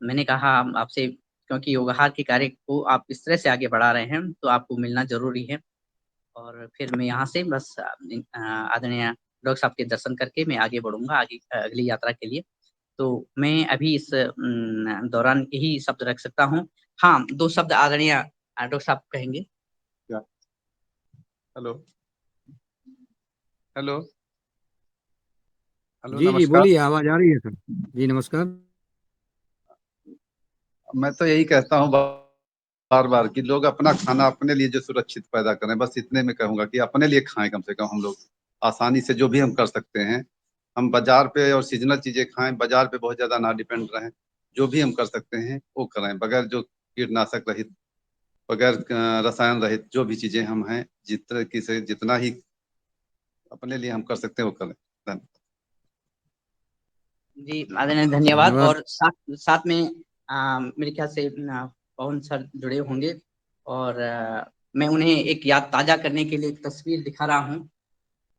I: मैंने कहा आपसे, क्योंकि योगाहार के कार्य को आप इस तरह से आगे बढ़ा रहे हैं, तो आपको मिलना जरूरी है। और फिर मैं यहाँ से बस आदरणीय डॉक्टर साहब के दर्शन करके मैं आगे बढ़ूंगा आगे अगली यात्रा के लिए। तो मैं अभी इस दौरान यही शब्द रख सकता हूँ। हाँ, 2 शब्द आदरणीय डॉक्टर साहब कहेंगे क्या?
J: हेलो हेलो हेलो,
B: जी जी
J: नमस्कार।
B: बोलिए, आवाज आ रही है सर जी, नमस्कार।
J: मैं तो यही कहता हूँ बार बार कि लोग अपना खाना अपने लिए जो सुरक्षित पैदा करें, बस इतने में कहूंगा कि अपने लिए खाएं। कम से कम हम लोग आसानी से जो भी हम कर सकते हैं, हम बाजार पे और सीजनल चीजें खाएं, बाजार पे बहुत ज्यादा ना डिपेंड रहें। जो भी हम कर सकते हैं वो करें, बगैर जो कीटनाशक रहित, बगैर रसायन रहित जो भी चीजें हम हैं, जितना ही अपने लिए हम कर सकते हैं वो करें। धन्यवाद
I: जी, आदरणीय धन्यवाद। और साथ में मेरे ख्याल से पवन सर जुड़े होंगे। और मैं उन्हें एक याद ताजा करने के लिए एक तस्वीर दिखा रहा हूँ,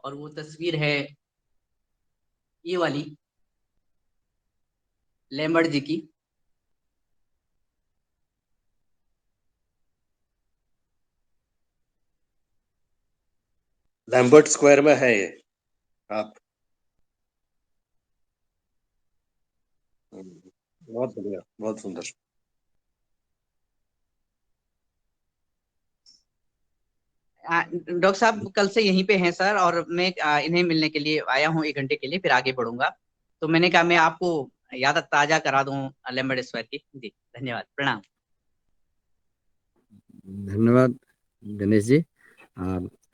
I: और वो तस्वीर है ये वाली, लैम्बर्ट जी की।
C: लैम्बर्ट स्क्वायर में है ये। आप बहुत बढ़िया, बहुत सुंदर।
I: डॉक्टर साहब कल से यहीं पे हैं सर, और मैं इन्हें मिलने के लिए आया हूँ 1 घंटे के लिए, फिर आगे बढ़ूंगा। तो मैंने कहा मैं आपको याद ताजा करा दूं लैम्बर्ट स्क्वायर की। जी धन्यवाद, प्रणाम।
B: धन्यवाद गणेश जी।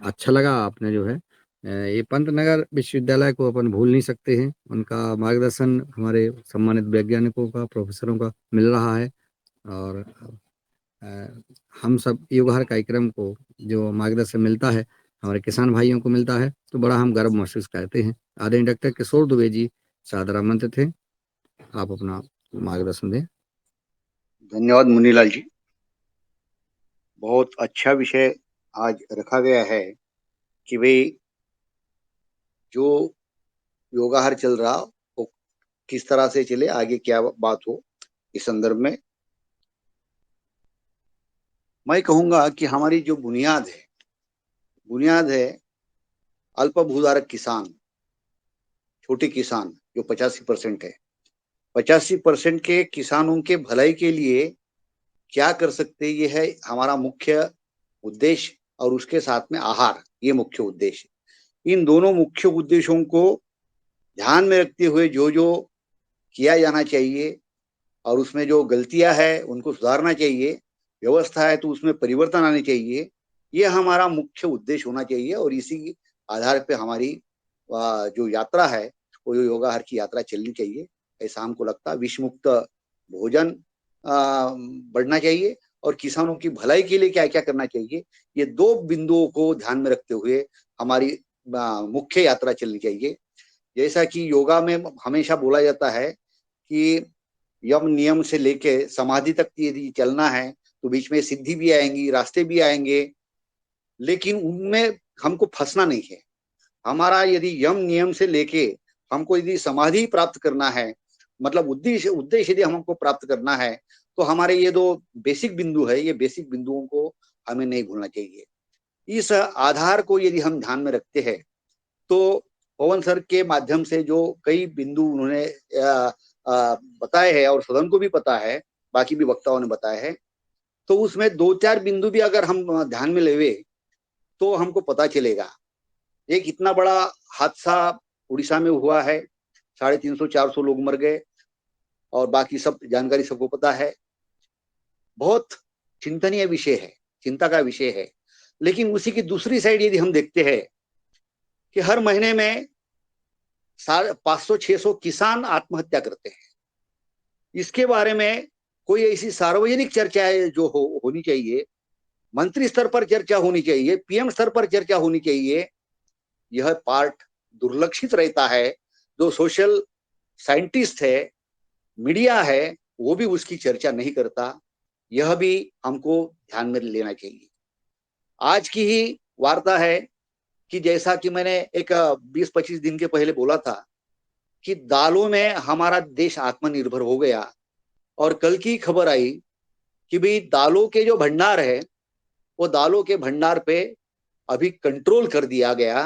B: अच्छा लगा आपने जो है ये पंतनगर विश्वविद्यालय को अपन भूल नहीं सकते हैं। उनका मार्गदर्शन हमारे सम्मानित वैज्ञानिकों का, प्रोफेसरों का मिल रहा है, और हम सब युगहर कार्यक्रम को जो मार्गदर्शन मिलता है हमारे किसान भाइयों को मिलता है, तो बड़ा हम गर्व महसूस करते हैं। आदरणीय डॉक्टर किशोर दुबे जी सादर आमंत्रित थे, आप अपना मार्गदर्शन दें।
G: धन्यवाद मुनीलाल जी, बहुत अच्छा विषय आज रखा गया है कि भाई जो योगाहार चल रहा वो किस तरह से चले, आगे क्या बात हो। इस संदर्भ में मैं कहूंगा कि हमारी जो बुनियाद है अल्प भूधारक किसान, छोटे किसान जो 85% है। 85% के किसानों के भलाई के लिए क्या कर सकते, ये है हमारा मुख्य उद्देश्य, और उसके साथ में आहार, ये मुख्य उद्देश्य। इन दोनों मुख्य उद्देश्यों को ध्यान में रखते हुए जो जो किया जाना चाहिए, और उसमें जो गलतियां है उनको सुधारना चाहिए, व्यवस्था है तो उसमें परिवर्तन आने चाहिए, ये हमारा मुख्य उद्देश्य होना चाहिए। और इसी आधार पे हमारी जो यात्रा है वो योगाहार की यात्रा चलनी चाहिए, ऐसा हमको लगता है। विष मुक्त भोजन बढ़ना चाहिए, और किसानों की भलाई के लिए क्या क्या करना चाहिए, ये दो बिंदुओं को ध्यान में रखते हुए हमारी मुख्य यात्रा चलनी चाहिए। जैसा कि योगा में हमेशा बोला जाता है कि यम नियम से लेके समाधि तक यदि चलना है तो बीच में सिद्धि भी आएंगी, रास्ते भी आएंगे, लेकिन उनमें हमको फंसना नहीं है। हमारा यदि यम नियम से लेके हमको यदि समाधि प्राप्त करना है, मतलब उद्देश्य यदि हमको प्राप्त करना है, तो हमारे ये दो बेसिक बिंदु है, ये बेसिक बिंदुओं को हमें नहीं भूलना चाहिए। इस आधार को यदि हम ध्यान में रखते हैं तो पवन सर के माध्यम से जो कई बिंदु उन्होंने बताए हैं, और सदन को भी पता है, बाकी भी वक्ताओं ने बताया है, तो उसमें 2-4 बिंदु भी अगर हम ध्यान में लेवे तो हमको पता चलेगा। एक इतना बड़ा हादसा उड़ीसा में हुआ है, 350-400 लोग मर गए, और बाकी सब जानकारी सबको पता है। बहुत चिंतनीय विषय है, चिंता का विषय है। लेकिन उसी की दूसरी साइड यदि हम देखते हैं कि हर महीने में 500-600 किसान आत्महत्या करते हैं, इसके बारे में कोई ऐसी सार्वजनिक चर्चा है जो होनी चाहिए, मंत्री स्तर पर चर्चा होनी चाहिए, पीएम स्तर पर चर्चा होनी चाहिए। यह पार्ट दुर्लक्षित रहता है। जो सोशल साइंटिस्ट है, मीडिया है, वो भी उसकी चर्चा नहीं करता। यह भी हमको ध्यान में लेना चाहिए। आज की ही वार्ता है कि जैसा कि मैंने एक 20-25 दिन के पहले बोला था कि दालों में हमारा देश आत्मनिर्भर हो गया, और कल की खबर आई कि भाई दालों के जो भंडार है वो दालों के भंडार पे अभी कंट्रोल कर दिया गया,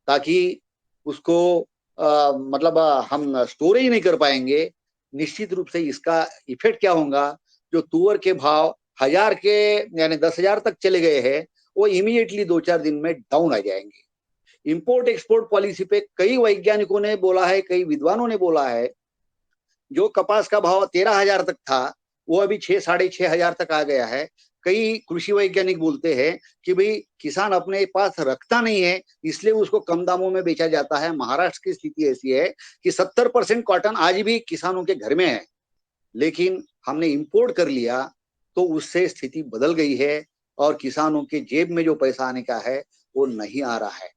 G: ताकि उसको मतलब हम स्टोरेज नहीं कर पाएंगे। निश्चित रूप से इसका इफेक्ट क्या होगा, जो तुअर के भाव 1000 के यानी 10,000 तक चले गए हैं, वो इमीडिएटली 2-4 दिन में डाउन आ जाएंगे। इंपोर्ट एक्सपोर्ट पॉलिसी पे कई वैज्ञानिकों ने बोला है, कई विद्वानों ने बोला है, जो कपास का भाव 13,000 तक था वो अभी 6-6,500 तक आ गया है। कई कृषि वैज्ञानिक बोलते हैं कि भाई किसान अपने पास रखता नहीं है, इसलिए उसको कम दामों में बेचा जाता है। महाराष्ट्र की स्थिति ऐसी है कि 70% कॉटन आज भी किसानों के घर में है, लेकिन हमने इंपोर्ट कर लिया तो उससे स्थिति बदल गई है, और किसानों के जेब में जो पैसा आने का है वो नहीं आ रहा है।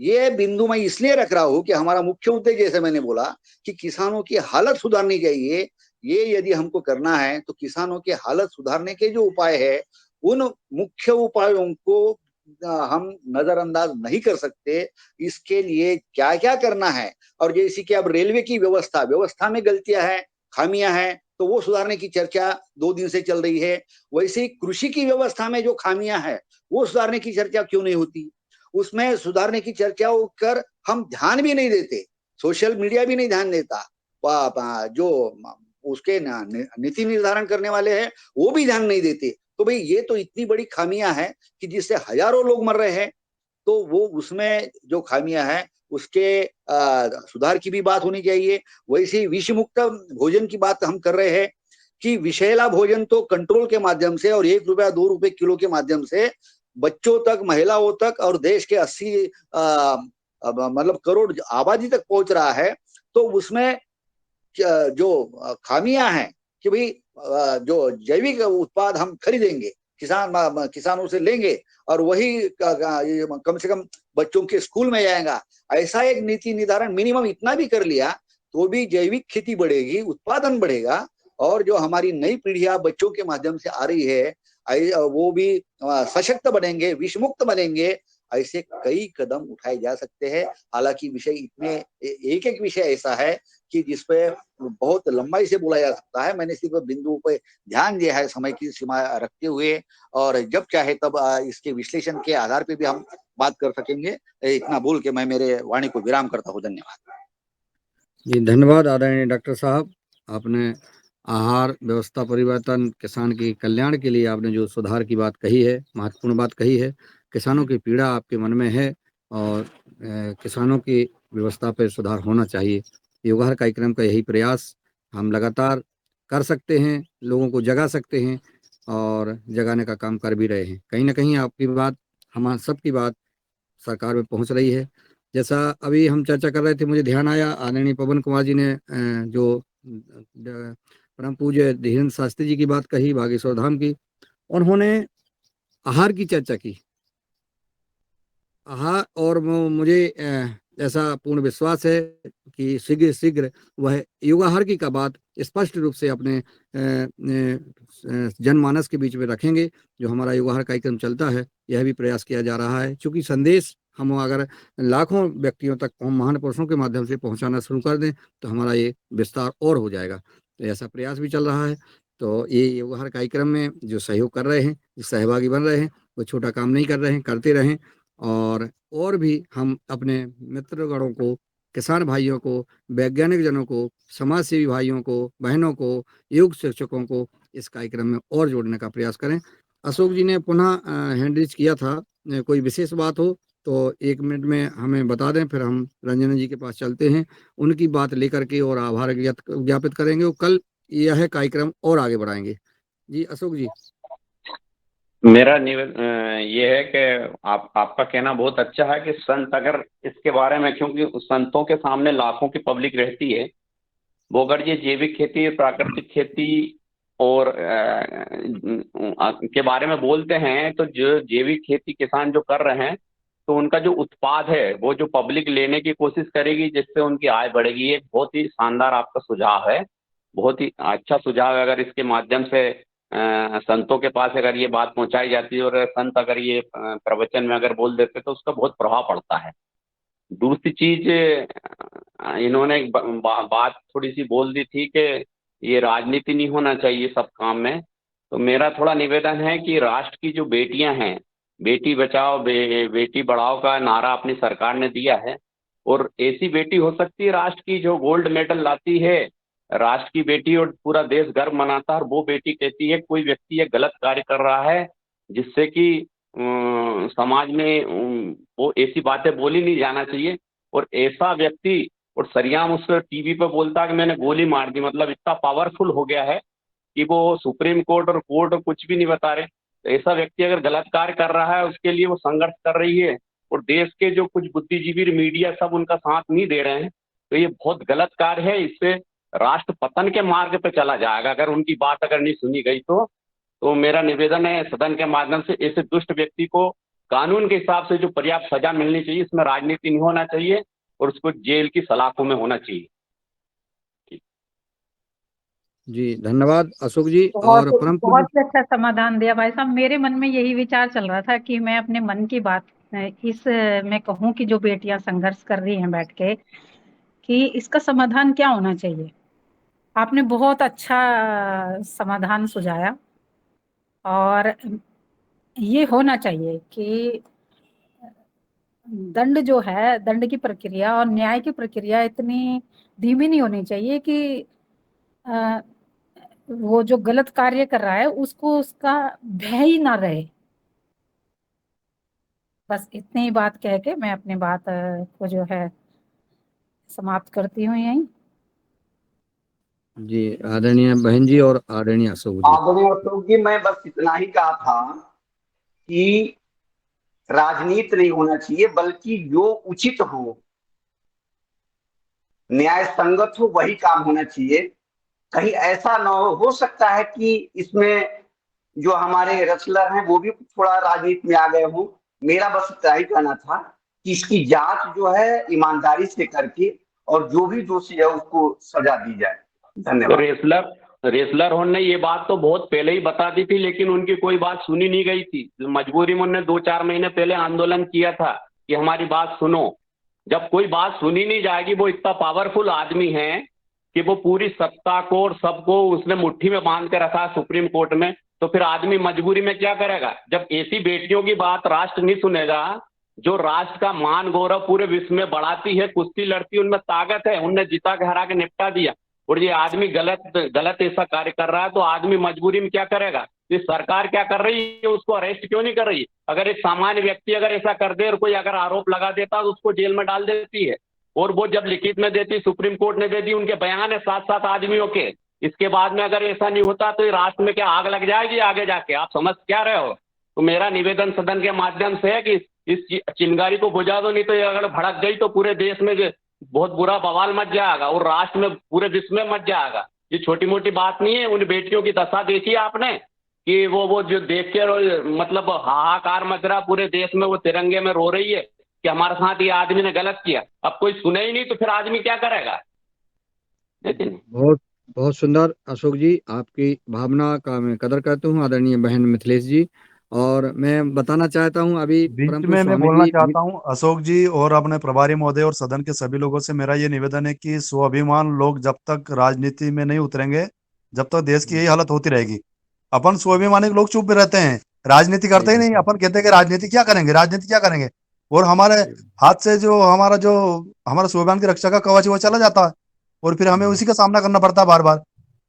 G: ये बिंदु मैं इसलिए रख रहा हूं कि हमारा मुख्य उद्देश्य, जैसे मैंने बोला, कि किसानों की हालत सुधारनी चाहिए। ये यदि हमको करना है तो किसानों की हालत सुधारने के जो उपाय है
K: उन मुख्य उपायों को हम नजरअंदाज नहीं कर सकते। इसके लिए क्या क्या करना है, और जैसे कि अब रेलवे की व्यवस्था में गलतियां हैं, खामियां हैं, तो वो सुधारने की चर्चा 2 दिन से चल रही है। वैसे ही कृषि की व्यवस्था में जो खामियां हैं वो सुधारने की चर्चा क्यों नहीं होती? उसमें सुधारने की चर्चा कर हम ध्यान भी नहीं देते, सोशल मीडिया भी नहीं ध्यान देता, जो उसके नीति निर्धारण करने वाले हैं वो भी ध्यान नहीं देते। तो भाई ये तो इतनी बड़ी खामियां हैं कि जिससे हजारों लोग मर रहे हैं। तो वो उसमें जो खामियां हैं उसके सुधार की भी बात होनी चाहिए। वैसे ही विष मुक्त भोजन की बात हम कर रहे हैं कि विषैला भोजन तो कंट्रोल के माध्यम से और 1 रुपया 2 रुपए किलो के माध्यम से बच्चों तक, महिलाओं तक और देश के 80 मतलब करोड़ आबादी तक पहुंच रहा है। तो उसमें जो खामियां हैं कि भाई जो जैविक उत्पाद हम खरीदेंगे, किसानों से लेंगे और वही कम से कम बच्चों के स्कूल में जाएगा, ऐसा एक नीति निर्धारण मिनिमम इतना भी कर लिया तो भी जैविक खेती बढ़ेगी, उत्पादन बढ़ेगा, और जो हमारी नई पीढ़ियां बच्चों के माध्यम से आ रही है वो भी सशक्त बनेंगे, विषमुक्त बनेंगे। ऐसे कई कदम उठाए जा सकते हैं। हालांकि विषय इतने एक एक विषय ऐसा है कि जिसपे बहुत लंबाई से बोला जा सकता है। मैंने सिर्फ बिंदुओं पे ध्यान दिया है समय की सीमा रखते हुए, और जब चाहे तब इसके विश्लेषण के आधार पे भी हम बात कर सकेंगे। इतना बोल के मैं मेरे वाणी को विराम करता हूँ। धन्यवाद
B: जी। धन्यवाद आदरणीय डॉक्टर साहब। आपने आहार व्यवस्था परिवर्तन, किसान के कल्याण के लिए आपने जो सुधार की बात कही है, महत्वपूर्ण बात कही है। किसानों की पीड़ा आपके मन में है और किसानों की व्यवस्था पर सुधार होना चाहिए। योगाहार कार्यक्रम का यही प्रयास हम लगातार कर सकते हैं, लोगों को जगा सकते हैं और जगाने का काम कर भी रहे हैं। कहीं ना कहीं आपकी बात, हम सबकी बात सरकार में पहुंच रही है। जैसा अभी हम चर्चा कर रहे थे, मुझे ध्यान आया आदरणीय पवन कुमार जी ने जो परम पूज्य धीरेन्द्र शास्त्री जी की बात कही, बागेश्वर धाम की, उन्होंने आहार की चर्चा की। आहार, और मुझे ऐसा पूर्ण विश्वास है कि शीघ्र शीघ्र वह योगाहार की का बात स्पष्ट रूप से अपने जनमानस के बीच में रखेंगे। जो हमारा योगाहार कार्यक्रम चलता है, यह भी प्रयास किया जा रहा है, क्योंकि संदेश हम अगर लाखों व्यक्तियों तक, महान पुरुषों के माध्यम से पहुंचाना शुरू कर दें तो हमारा ये विस्तार और हो जाएगा। तो ऐसा प्रयास भी चल रहा है। तो ये योगाहार कार्यक्रम में जो सहयोग कर रहे हैं, जो सहभागी बन रहे हैं, वो छोटा काम नहीं कर रहे हैं, करते रहें। और भी हम अपने मित्रगणों को, किसान भाइयों को, वैज्ञानिक जनों को, समाज सेवी भाइयों को, बहनों को, योग शिक्षकों को इस कार्यक्रम में और जोड़ने का प्रयास करें। अशोक जी ने पुनः हैंड रेज किया था, कोई विशेष बात हो तो 1 मिनट में हमें बता दें, फिर हम रंजना जी के पास चलते हैं, उनकी बात लेकर के और आभार ज्ञापित करेंगे और कल यह कार्यक्रम और आगे बढ़ाएंगे। जी अशोक जी।
F: मेरा ये है कि आपका कहना बहुत अच्छा है कि संत अगर इसके बारे में, क्योंकि संतों के सामने लाखों की पब्लिक रहती है, वो अगर ये जैविक खेती, प्राकृतिक खेती और के बारे में बोलते हैं, तो जो जैविक खेती किसान जो कर रहे हैं, तो उनका जो उत्पाद है वो जो पब्लिक लेने की कोशिश करेगी, जिससे उनकी आय बढ़ेगी। ये बहुत ही शानदार आपका सुझाव है, बहुत ही अच्छा सुझाव है। अगर इसके माध्यम से संतों के पास अगर ये बात पहुंचाई जाती है और संत अगर ये प्रवचन में अगर बोल देते तो उसका बहुत प्रभाव पड़ता है। दूसरी चीज, इन्होंने एक बात थोड़ी सी बोल दी थी कि ये राजनीति नहीं होना चाहिए सब काम में। तो मेरा थोड़ा निवेदन है कि राष्ट्र की जो बेटियां हैं, बेटी बचाओ बेटी बढ़ाओ का नारा अपनी सरकार ने दिया है, और ऐसी बेटी हो सकती है राष्ट्र की जो गोल्ड मेडल लाती है, राष्ट्र की बेटी, और पूरा देश गर्व मनाता है। और वो बेटी कहती है कोई व्यक्ति ये गलत कार्य कर रहा है जिससे कि समाज में वो ऐसी बातें बोली नहीं जाना चाहिए, और ऐसा व्यक्ति और सरियाम उस टीवी पे बोलता है कि मैंने गोली मार दी, मतलब इतना पावरफुल हो गया है कि वो सुप्रीम कोर्ट और कोर्ट कुछ भी नहीं बता रहे। तो ऐसा व्यक्ति अगर गलत कार्य कर रहा है, उसके लिए वो संघर्ष कर रही है, और देश के जो कुछ बुद्धिजीवी, मीडिया सब उनका साथ नहीं दे रहे हैं, तो ये बहुत गलत कार्य है। इससे राष्ट्र पतन के मार्ग पे चला जाएगा अगर उनकी बात अगर नहीं सुनी गई तो मेरा निवेदन है सदन के माध्यम से, ऐसे दुष्ट व्यक्ति को कानून के हिसाब से जो पर्याप्त सजा मिलनी चाहिए, इसमें राजनीति नहीं होना चाहिए और उसको जेल की सलाखों में होना चाहिए।
B: जी धन्यवाद अशोक जी।
L: बहुत
B: और परम
L: बहुत
B: पूज्य
L: ही अच्छा समाधान दिया भाई साहब। मेरे मन में यही विचार चल रहा था कि मैं अपने मन की बात इस मैं कहूँ कि जो बेटियां संघर्ष कर रही हैं बैठ के, कि इसका समाधान क्या होना चाहिए। आपने बहुत अच्छा समाधान सुझाया, और ये होना चाहिए कि दंड जो है, दंड की प्रक्रिया और न्याय की प्रक्रिया इतनी धीमी नहीं होनी चाहिए कि अ, वो जो गलत कार्य कर रहा है उसको उसका भय ही ना रहे। बस इतनी ही बात कह के मैं अपनी बात को जो है समाप्त करती हूँ यहीं।
B: जी आदरणीय बहन जी और आदरणीय अशोक जी।
G: आदरणीय अशोक जी, मैं बस इतना ही कहा था कि राजनीति नहीं होना चाहिए, बल्कि जो उचित हो, न्याय संगत हो, वही काम होना चाहिए। कहीं ऐसा ना हो सकता है कि इसमें जो हमारे रेसलर हैं वो भी थोड़ा राजनीति में आ गए हो। मेरा बस इतना ही कहना था कि इसकी जांच जो है ईमानदारी से करके, और जो भी दोषी है उसको सजा दी जाए। धन्यवाद।
F: रेसलर होने ये बात तो बहुत पहले ही बता दी थी, लेकिन उनकी कोई बात सुनी नहीं गई थी। मजबूरी में उन्होंने 2-4 महीने पहले आंदोलन किया था कि हमारी बात सुनो। जब कोई बात सुनी नहीं जाएगी, वो इतना पावरफुल आदमी है कि वो पूरी सत्ता को और सबको उसने मुट्ठी में बांध के रखा सुप्रीम कोर्ट में, तो फिर आदमी मजबूरी में क्या करेगा। जब ऐसी बेटियों की बात राष्ट्र नहीं सुनेगा, जो राष्ट्र का मान गौरव पूरे विश्व में बढ़ाती है, कुश्ती लड़ती है, उनमें ताकत है, उनने जिता के हरा के निपटा दिया, और ये आदमी गलत ऐसा कार्य कर रहा है, तो आदमी मजबूरी में क्या करेगा। ये सरकार क्या कर रही है, उसको अरेस्ट क्यों नहीं कर रही। अगर एक सामान्य व्यक्ति अगर ऐसा कर दे और कोई अगर आरोप लगा देता तो उसको जेल में डाल देती है, और वो जब लिखित में देती, सुप्रीम कोर्ट ने दे दी, उनके बयान है 7-7 आदमियों के। इसके बाद में अगर ऐसा नहीं होता तो राष्ट्र में क्या आग लग जाएगी आगे जाके, आप समझ क्या रहे हो। तो मेरा निवेदन सदन के माध्यम से है कि इस चिंगारी को बुझा दो, नहीं तो ये अगर भड़क गई तो पूरे देश में बहुत बुरा बवाल मच जाएगा, और राष्ट्र में पूरे विश्व में मच जाएगा। ये छोटी मोटी बात नहीं है। उन बेटियों की दशा देखी आपने कि वो जो देख के मतलब हाहाकार मच रहा पूरे देश में, वो तिरंगे में रो रही है कि हमारे साथ ये आदमी ने गलत किया। अब कोई सुने ही नहीं तो फिर आदमी क्या करेगा।
B: बहुत बहुत सुंदर अशोक जी, आपकी भावना का मैं कदर करता हूँ आदरणीय बहन मिथिलेश जी। और मैं बताना चाहता हूँ अभी
H: बीच
B: परम
H: में
B: पूज्य
H: मैं
B: स्वामी
H: बोलना
B: जी
H: चाहता हूँ अशोक जी और अपने प्रभारी महोदय और सदन के सभी लोगों से मेरा ये निवेदन है कि स्वाभिमान लोग जब तक राजनीति में नहीं उतरेंगे, जब तक देश की यही हालत होती रहेगी। अपन स्वाभिमानी लोग चुप रहते हैं, राजनीति करते ही नहीं। अपन कहते हैं कि राजनीति क्या करेंगे, राजनीति क्या करेंगे, और हमारे हाथ से जो हमारा स्वाभिमान की रक्षा का कवच वो चला जाता है, और फिर हमें उसी का सामना करना पड़ता है बार बार।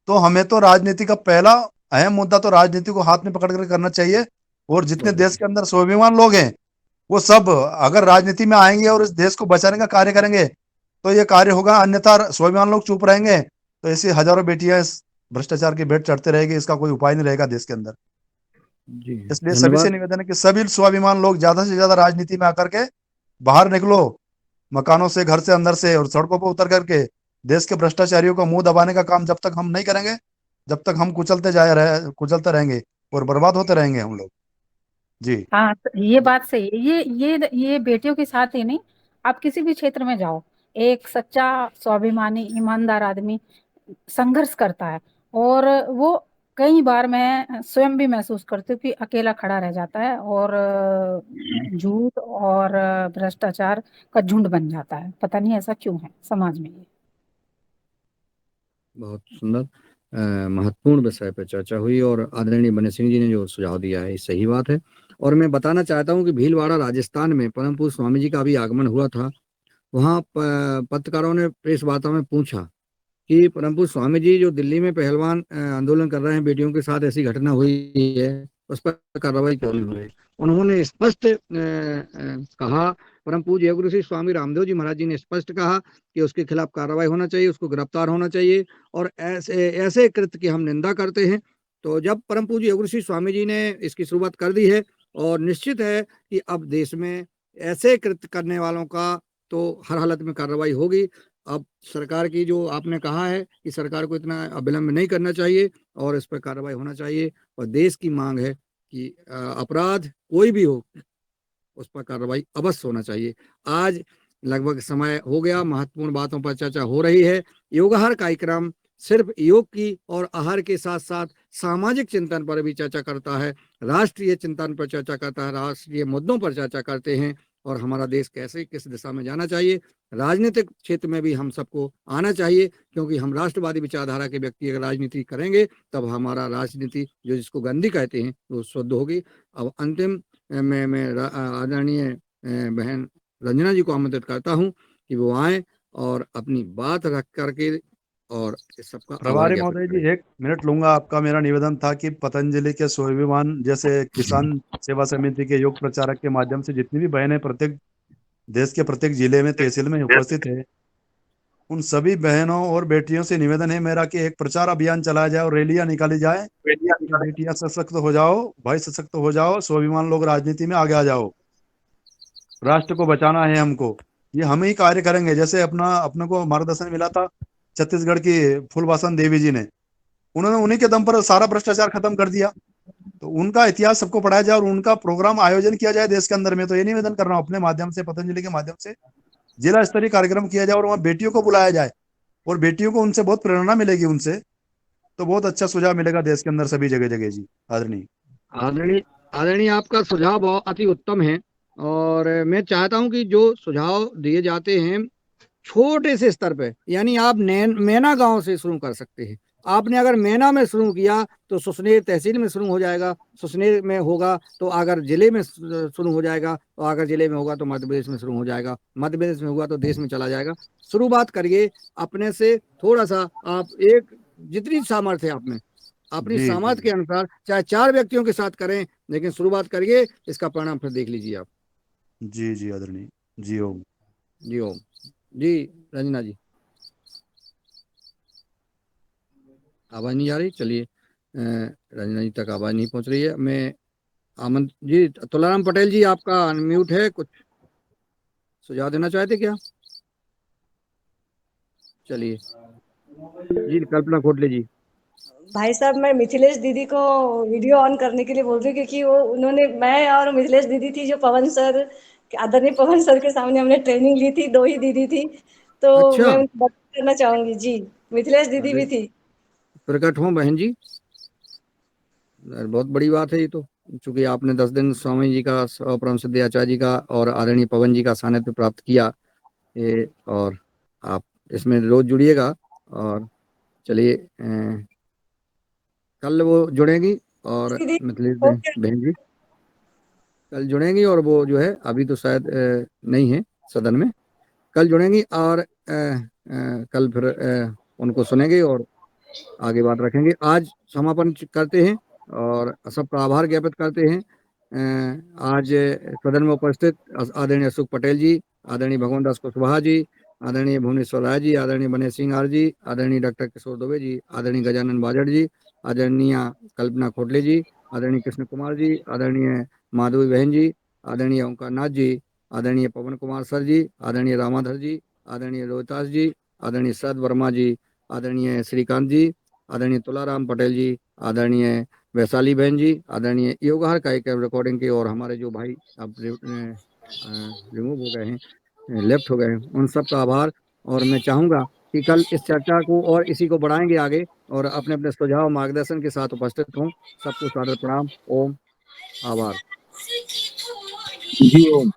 H: तो हमें तो राजनीति का पहला अहम मुद्दा तो राजनीति को हाथ में पकड़ कर करना चाहिए। और जितने देश के अंदर स्वाभिमान लोग हैं वो सब अगर राजनीति में आएंगे और इस देश को बचाने का कार्य करेंगे तो ये कार्य होगा, अन्यथा स्वाभिमान लोग चुप रहेंगे तो ऐसी हजारों बेटियां इस भ्रष्टाचार की भेंट चढ़ते रहेगी, इसका कोई उपाय नहीं रहेगा देश के अंदर।
B: जी
H: इसलिए सभी से
B: धन्यवाद।
H: निवेदन है कि सभी स्वाभिमान लोग ज्यादा से ज्यादा राजनीति में आकर के बाहर निकलो, मकानों से, घर से, अंदर से, और सड़कों पर उतर करके देश के भ्रष्टाचारियों का मुंह दबाने का काम जब तक हम नहीं करेंगे, जब तक हम कुचलते रहेंगे और बर्बाद होते रहेंगे हम लोग। जी
L: हाँ, तो ये बात सही है। ये बेटियों के साथ ही नहीं, आप किसी भी क्षेत्र में जाओ, एक सच्चा स्वाभिमानी ईमानदार आदमी संघर्ष करता है, और वो कई बार मैं स्वयं भी महसूस करती हूँ कि अकेला खड़ा रह जाता है, और झूठ और भ्रष्टाचार का झुंड बन जाता है। पता नहीं ऐसा क्यों है समाज में ये।
B: बहुत सुंदर महत्वपूर्ण विषय पर चर्चा हुई, और आदरणीय बने सिंह जी ने जो सुझाव दिया है सही बात है। और मैं बताना चाहता हूँ कि भीलवाड़ा राजस्थान में परम पूज्य स्वामी जी का भी आगमन हुआ था। वहाँ पत्रकारों ने प्रेस वार्ता में पूछा कि परम पूज्य स्वामी जी जो दिल्ली में पहलवान आंदोलन कर रहे हैं, बेटियों के साथ ऐसी घटना हुई है, उस पर कार्रवाई क्यों नहीं हुई। उन्होंने स्पष्ट कहा, परम पूज्य योग गुरु श्री स्वामी रामदेव जी महाराज जी ने स्पष्ट कहा कि उसके खिलाफ कार्रवाई होना चाहिए, उसको गिरफ्तार होना चाहिए, और ऐसे ऐसे कृत्य की हम निंदा करते हैं। तो जब परम पूज्य योग गुरु श्री स्वामी जी ने इसकी शुरुआत कर दी है, और निश्चित है कि अब देश में ऐसे कृत्य करने वालों का तो हर हालत में कार्रवाई होगी। अब सरकार की जो आपने कहा है कि सरकार को इतना अविलंब नहीं करना चाहिए और इस पर कार्रवाई होना चाहिए, और देश की मांग है कि अपराध कोई भी हो उस पर कार्रवाई अवश्य होना चाहिए। आज लगभग समय हो गया, महत्वपूर्ण बातों पर चर्चा हो रही है। योगाहार कार्यक्रम सिर्फ योग की और आहार के साथ साथ सामाजिक चिंतन पर भी चर्चा करता है, राष्ट्रीय चिंतन पर चर्चा करता है, राष्ट्रीय मुद्दों पर चर्चा करते हैं और हमारा देश कैसे किस दिशा में जाना चाहिए। राजनीतिक क्षेत्र में भी हम सबको आना चाहिए, क्योंकि हम राष्ट्रवादी विचारधारा के व्यक्ति अगर राजनीति करेंगे तब हमारा राजनीति जो जिसको गंदी कहते हैं वो शुद्ध होगी। अब अंतिम में मैं आदरणीय बहन रंजना जी को आमंत्रित करता हूँ कि वो आए और अपनी बात रख करके और इस सबका आभार
H: प्रभारी
B: ज्ञापित
H: महोदय
B: करें।
H: जी, 1 मिनट लूंगा आपका। मेरा निवेदन था कि पतंजलि के स्वाभिमान जैसे किसान सेवा समिति के योग प्रचारक के माध्यम से जितनी भी बहनें प्रत्येक देश के प्रत्येक जिले में तहसील में उपस्थित है, उन सभी बहनों और बेटियों से निवेदन है मेरा कि एक प्रचार अभियान चलाया जाए और रैलियां निकाली जाए कि बेटियां सशक्त हो जाओ, भाई सशक्त हो जाओ, स्वाभिमान लोग राजनीति में आगे आ जाओ, राष्ट्र को बचाना है हमको। ये हम ही कार्य करेंगे। जैसे अपने को मार्गदर्शन मिला था छत्तीसगढ़ की फूलबासन देवी जी ने, उन्होंने उन्हीं के दम पर सारा भ्रष्टाचार खत्म कर दिया। तो उनका इतिहास सबको पढ़ाया जाए और उनका प्रोग्राम आयोजन किया जाए देश के अंदर में। तो ये निवेदन कर रहा हूँ अपने माध्यम से, पतंजलि के माध्यम से जिला स्तरीय कार्यक्रम किया जाए और वहाँ बेटियों को बुलाया जाए और बेटियों को उनसे बहुत प्रेरणा मिलेगी उनसे, तो बहुत अच्छा सुझाव मिलेगा देश के अंदर सभी जगह जगह। जी आदरणीय
B: आदरणीय आदरणीय आपका सुझाव बहुत अति उत्तम है और मैं चाहता हूं कि जो सुझाव दिए जाते हैं छोटे से स्तर पे, यानी आप मैना गांव से शुरू कर सकते हैं। आपने अगर मैना में शुरू किया तो सुसनेर तहसील में शुरू हो जाएगा, सुसनेर में होगा तो अगर जिले में शुरू हो जाएगा, और अगर जिले में होगा तो मध्य प्रदेश में शुरू हो जाएगा, मध्य प्रदेश में हुआ तो देश में चला जाएगा। शुरुआत करिए अपने से, थोड़ा सा आप एक जितनी सामर्थ्य है आप में अपनी
H: जी
B: सामर्थ्य के अनुसार चाहे 4 व्यक्तियों के साथ करें, लेकिन शुरुआत करिए, इसका परिणाम फिर देख लीजिए आप।
H: जी जी आदरणीय जी। ओम
B: जी ओम। जी रंजना जी आवाज नहीं आ रही, चलिए रंजना जी तक आवाज नहीं पहुंच रही है। मैं आमंत जी, तुलाराम पटेल जी आपका अनम्यूट है, कुछ सुझाव देना चाहते क्या? चलिए जी कल्पना कोटले जी।
E: भाई साहब, मैं मिथिलेश दीदी को वीडियो ऑन करने के लिए बोल रही हूँ, क्योंकि वो उन्होंने, मैं और मिथिलेश दीदी थी जो पवन सर, आदरणीय पवन सर के सामने हमने ट्रेनिंग ली थी, 2 ही दीदी थी, तो
B: अच्छा,
E: मैं उनको बात करना चाहूंगी। जी, मिथिलेश दीदी
B: अरे
E: भी थी।
B: प्रकट हो बहन जी, अरे बहुत बड़ी बात है ये तो, चूंकि आपने 10 दिन स्वामी जी का, परम सिद्ध आचार्य जी का और आदरणीय पवन जी का सानिध्य प्राप्त किया ये, और आप इसमें रोज जुड़िएगा। और चलिए कल वो जुड़ेंगी और
E: दीदी
B: मिथिलेश
E: हो
B: बहन
E: गया।
B: बहन जी कल जुड़ेंगी, और वो जो है अभी तो शायद नहीं है सदन में, कल जुड़ेंगी और कल फिर उनको सुनेंगे और आगे बात रखेंगे। आज समापन करते हैं और सबका आभार ज्ञापित करते हैं। आज सदन में उपस्थित आदरणीय अशोक पटेल जी, आदरणीय भगवान दास कुशवाहा जी, आदरणीय भुवनेश्वर राय जी, आदरणीय बने सिंह आर जी, आदरणीय डॉक्टर किशोर दुबे जी, आदरणीय गजानन बाजड़ जी, आदरणीय कल्पना खोटले जी, आदरणीय कृष्ण कुमार जी, आदरणीय माधवी बहन जी, आदरणीय ओंकार नाथ जी, आदरणीय पवन कुमार सर जी, आदरणीय रामाधर जी, आदरणीय रोहितास जी, आदरणीय शरद वर्मा जी, आदरणीय श्रीकांत जी, आदरणीय तुलाराम पटेल जी, आदरणीय वैशाली बहन जी, आदरणीय योगहार कार्यक्रम रिकॉर्डिंग के और हमारे जो भाई अब रिमूव हो गए हैं, लेफ्ट हो गए हैं, उन सब का आभार। और मैं चाहूँगा कि कल इस चर्चा को और इसी को बढ़ाएंगे आगे और अपने अपने सुझाव मार्गदर्शन के साथ उपस्थित हों। सबको सादर प्रणाम। ओम। आभार।
H: जी ओम।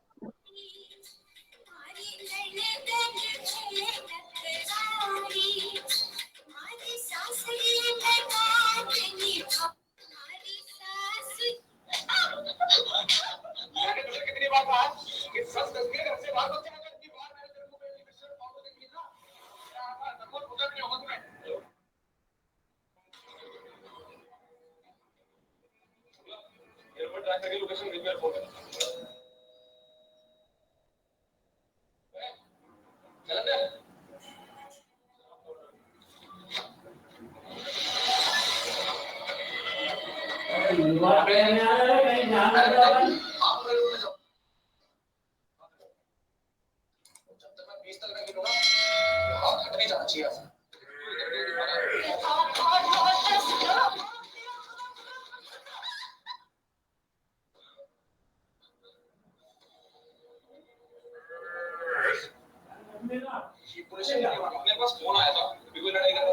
M: मेरे पास फोन आया था, लड़ाई कर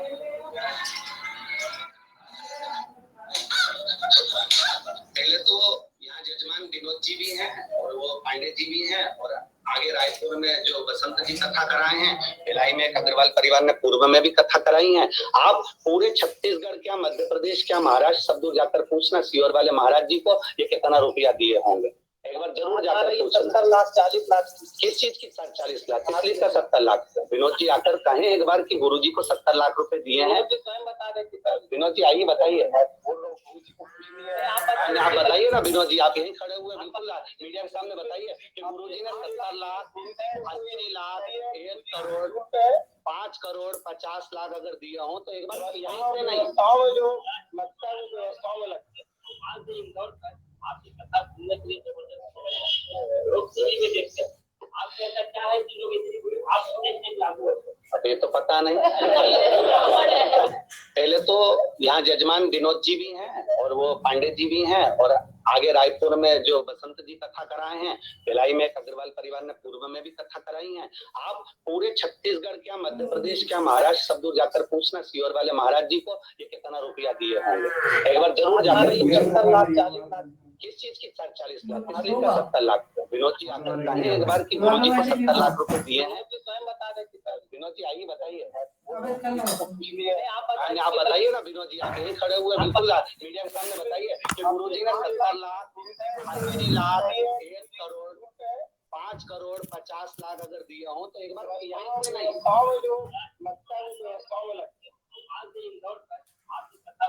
M: पहले तो यहाँ जजमान विनोद जी भी हैं और वो पांडे जी भी हैं, और आगे रायपुर में जो बसंत जी कथा कराए हैं, भिलाई में अग्रवाल परिवार ने पूर्व में भी कथा कराई है। आप पूरे छत्तीसगढ़ क्या, मध्य प्रदेश क्या, महाराष्ट्र सब दूर जाकर पूछना सीहोर वाले महाराज जी को ये कितना रुपया दिए होंगे, एक बार जरूर जाकर पूछना। 70 लाख 40 लाख किस चीज की? 40 लाख 40 का 70 लाख। विनोद जी आकर कहें एक बार कि गुरुजी को 70 लाख रुपए दिए हैं। स्वयं बता देते। विनोद जी आइए बताइए, आप बताइए ना विनोद जी, आप यहीं खड़े हुए बिल्कुल मीडिया के सामने बताइए कि गुरुजी ने 70 लाख 80 लाख 1 करोड़ 5 करोड़ 50 लाख अगर दिए हो तो एक बार यहीं से नहीं जो लगता है व्यवस्थाओं में लगता है। आपकी कथा सुनने के लिए लोग टीवी में देखते हैं, आपके अंदर क्या है कि लोग इतनी बुरी आप देखने लागू होते हैं? अब ये तो पता नहीं। पहले तो यहाँ जजमान विनोद जी भी हैं और वो पांडे जी भी हैं, और आगे रायपुर में जो बसंत जी कथा कराए हैं, भिलाई में अग्रवाल परिवार ने पूर्व में भी कथा कराई है। आप पूरे छत्तीसगढ़ क्या, मध्य प्रदेश क्या, महाराष्ट्र सब दूर जाकर पूछना सीहोर वाले महाराज जी को ये कितना रुपया दिए होंगे, एक बार जरूर जाकर। 70 लाख 40 लाख किस चीज की? 40 लाख इसलिए का 70 लाख। विनोद जी आकर कहें एक बार कि गुरुजी को 70 लाख रुपए दिए हैं, तो स्वयं बता देते। विनोद जी आइए बताइए, आप बताइए ना विनोद जी, आप यहीं खड़े हुए बिल्कुल मीडिया के सामने बताइए कि गुरुजी ने 70 लाख 80 लाख 1 करोड़ 5 करोड़ 50 लाख अगर दिए हो तो एक बार यहीं से नहीं जो लगता है व्यवस्थाओं में लगता है। आपकी कथा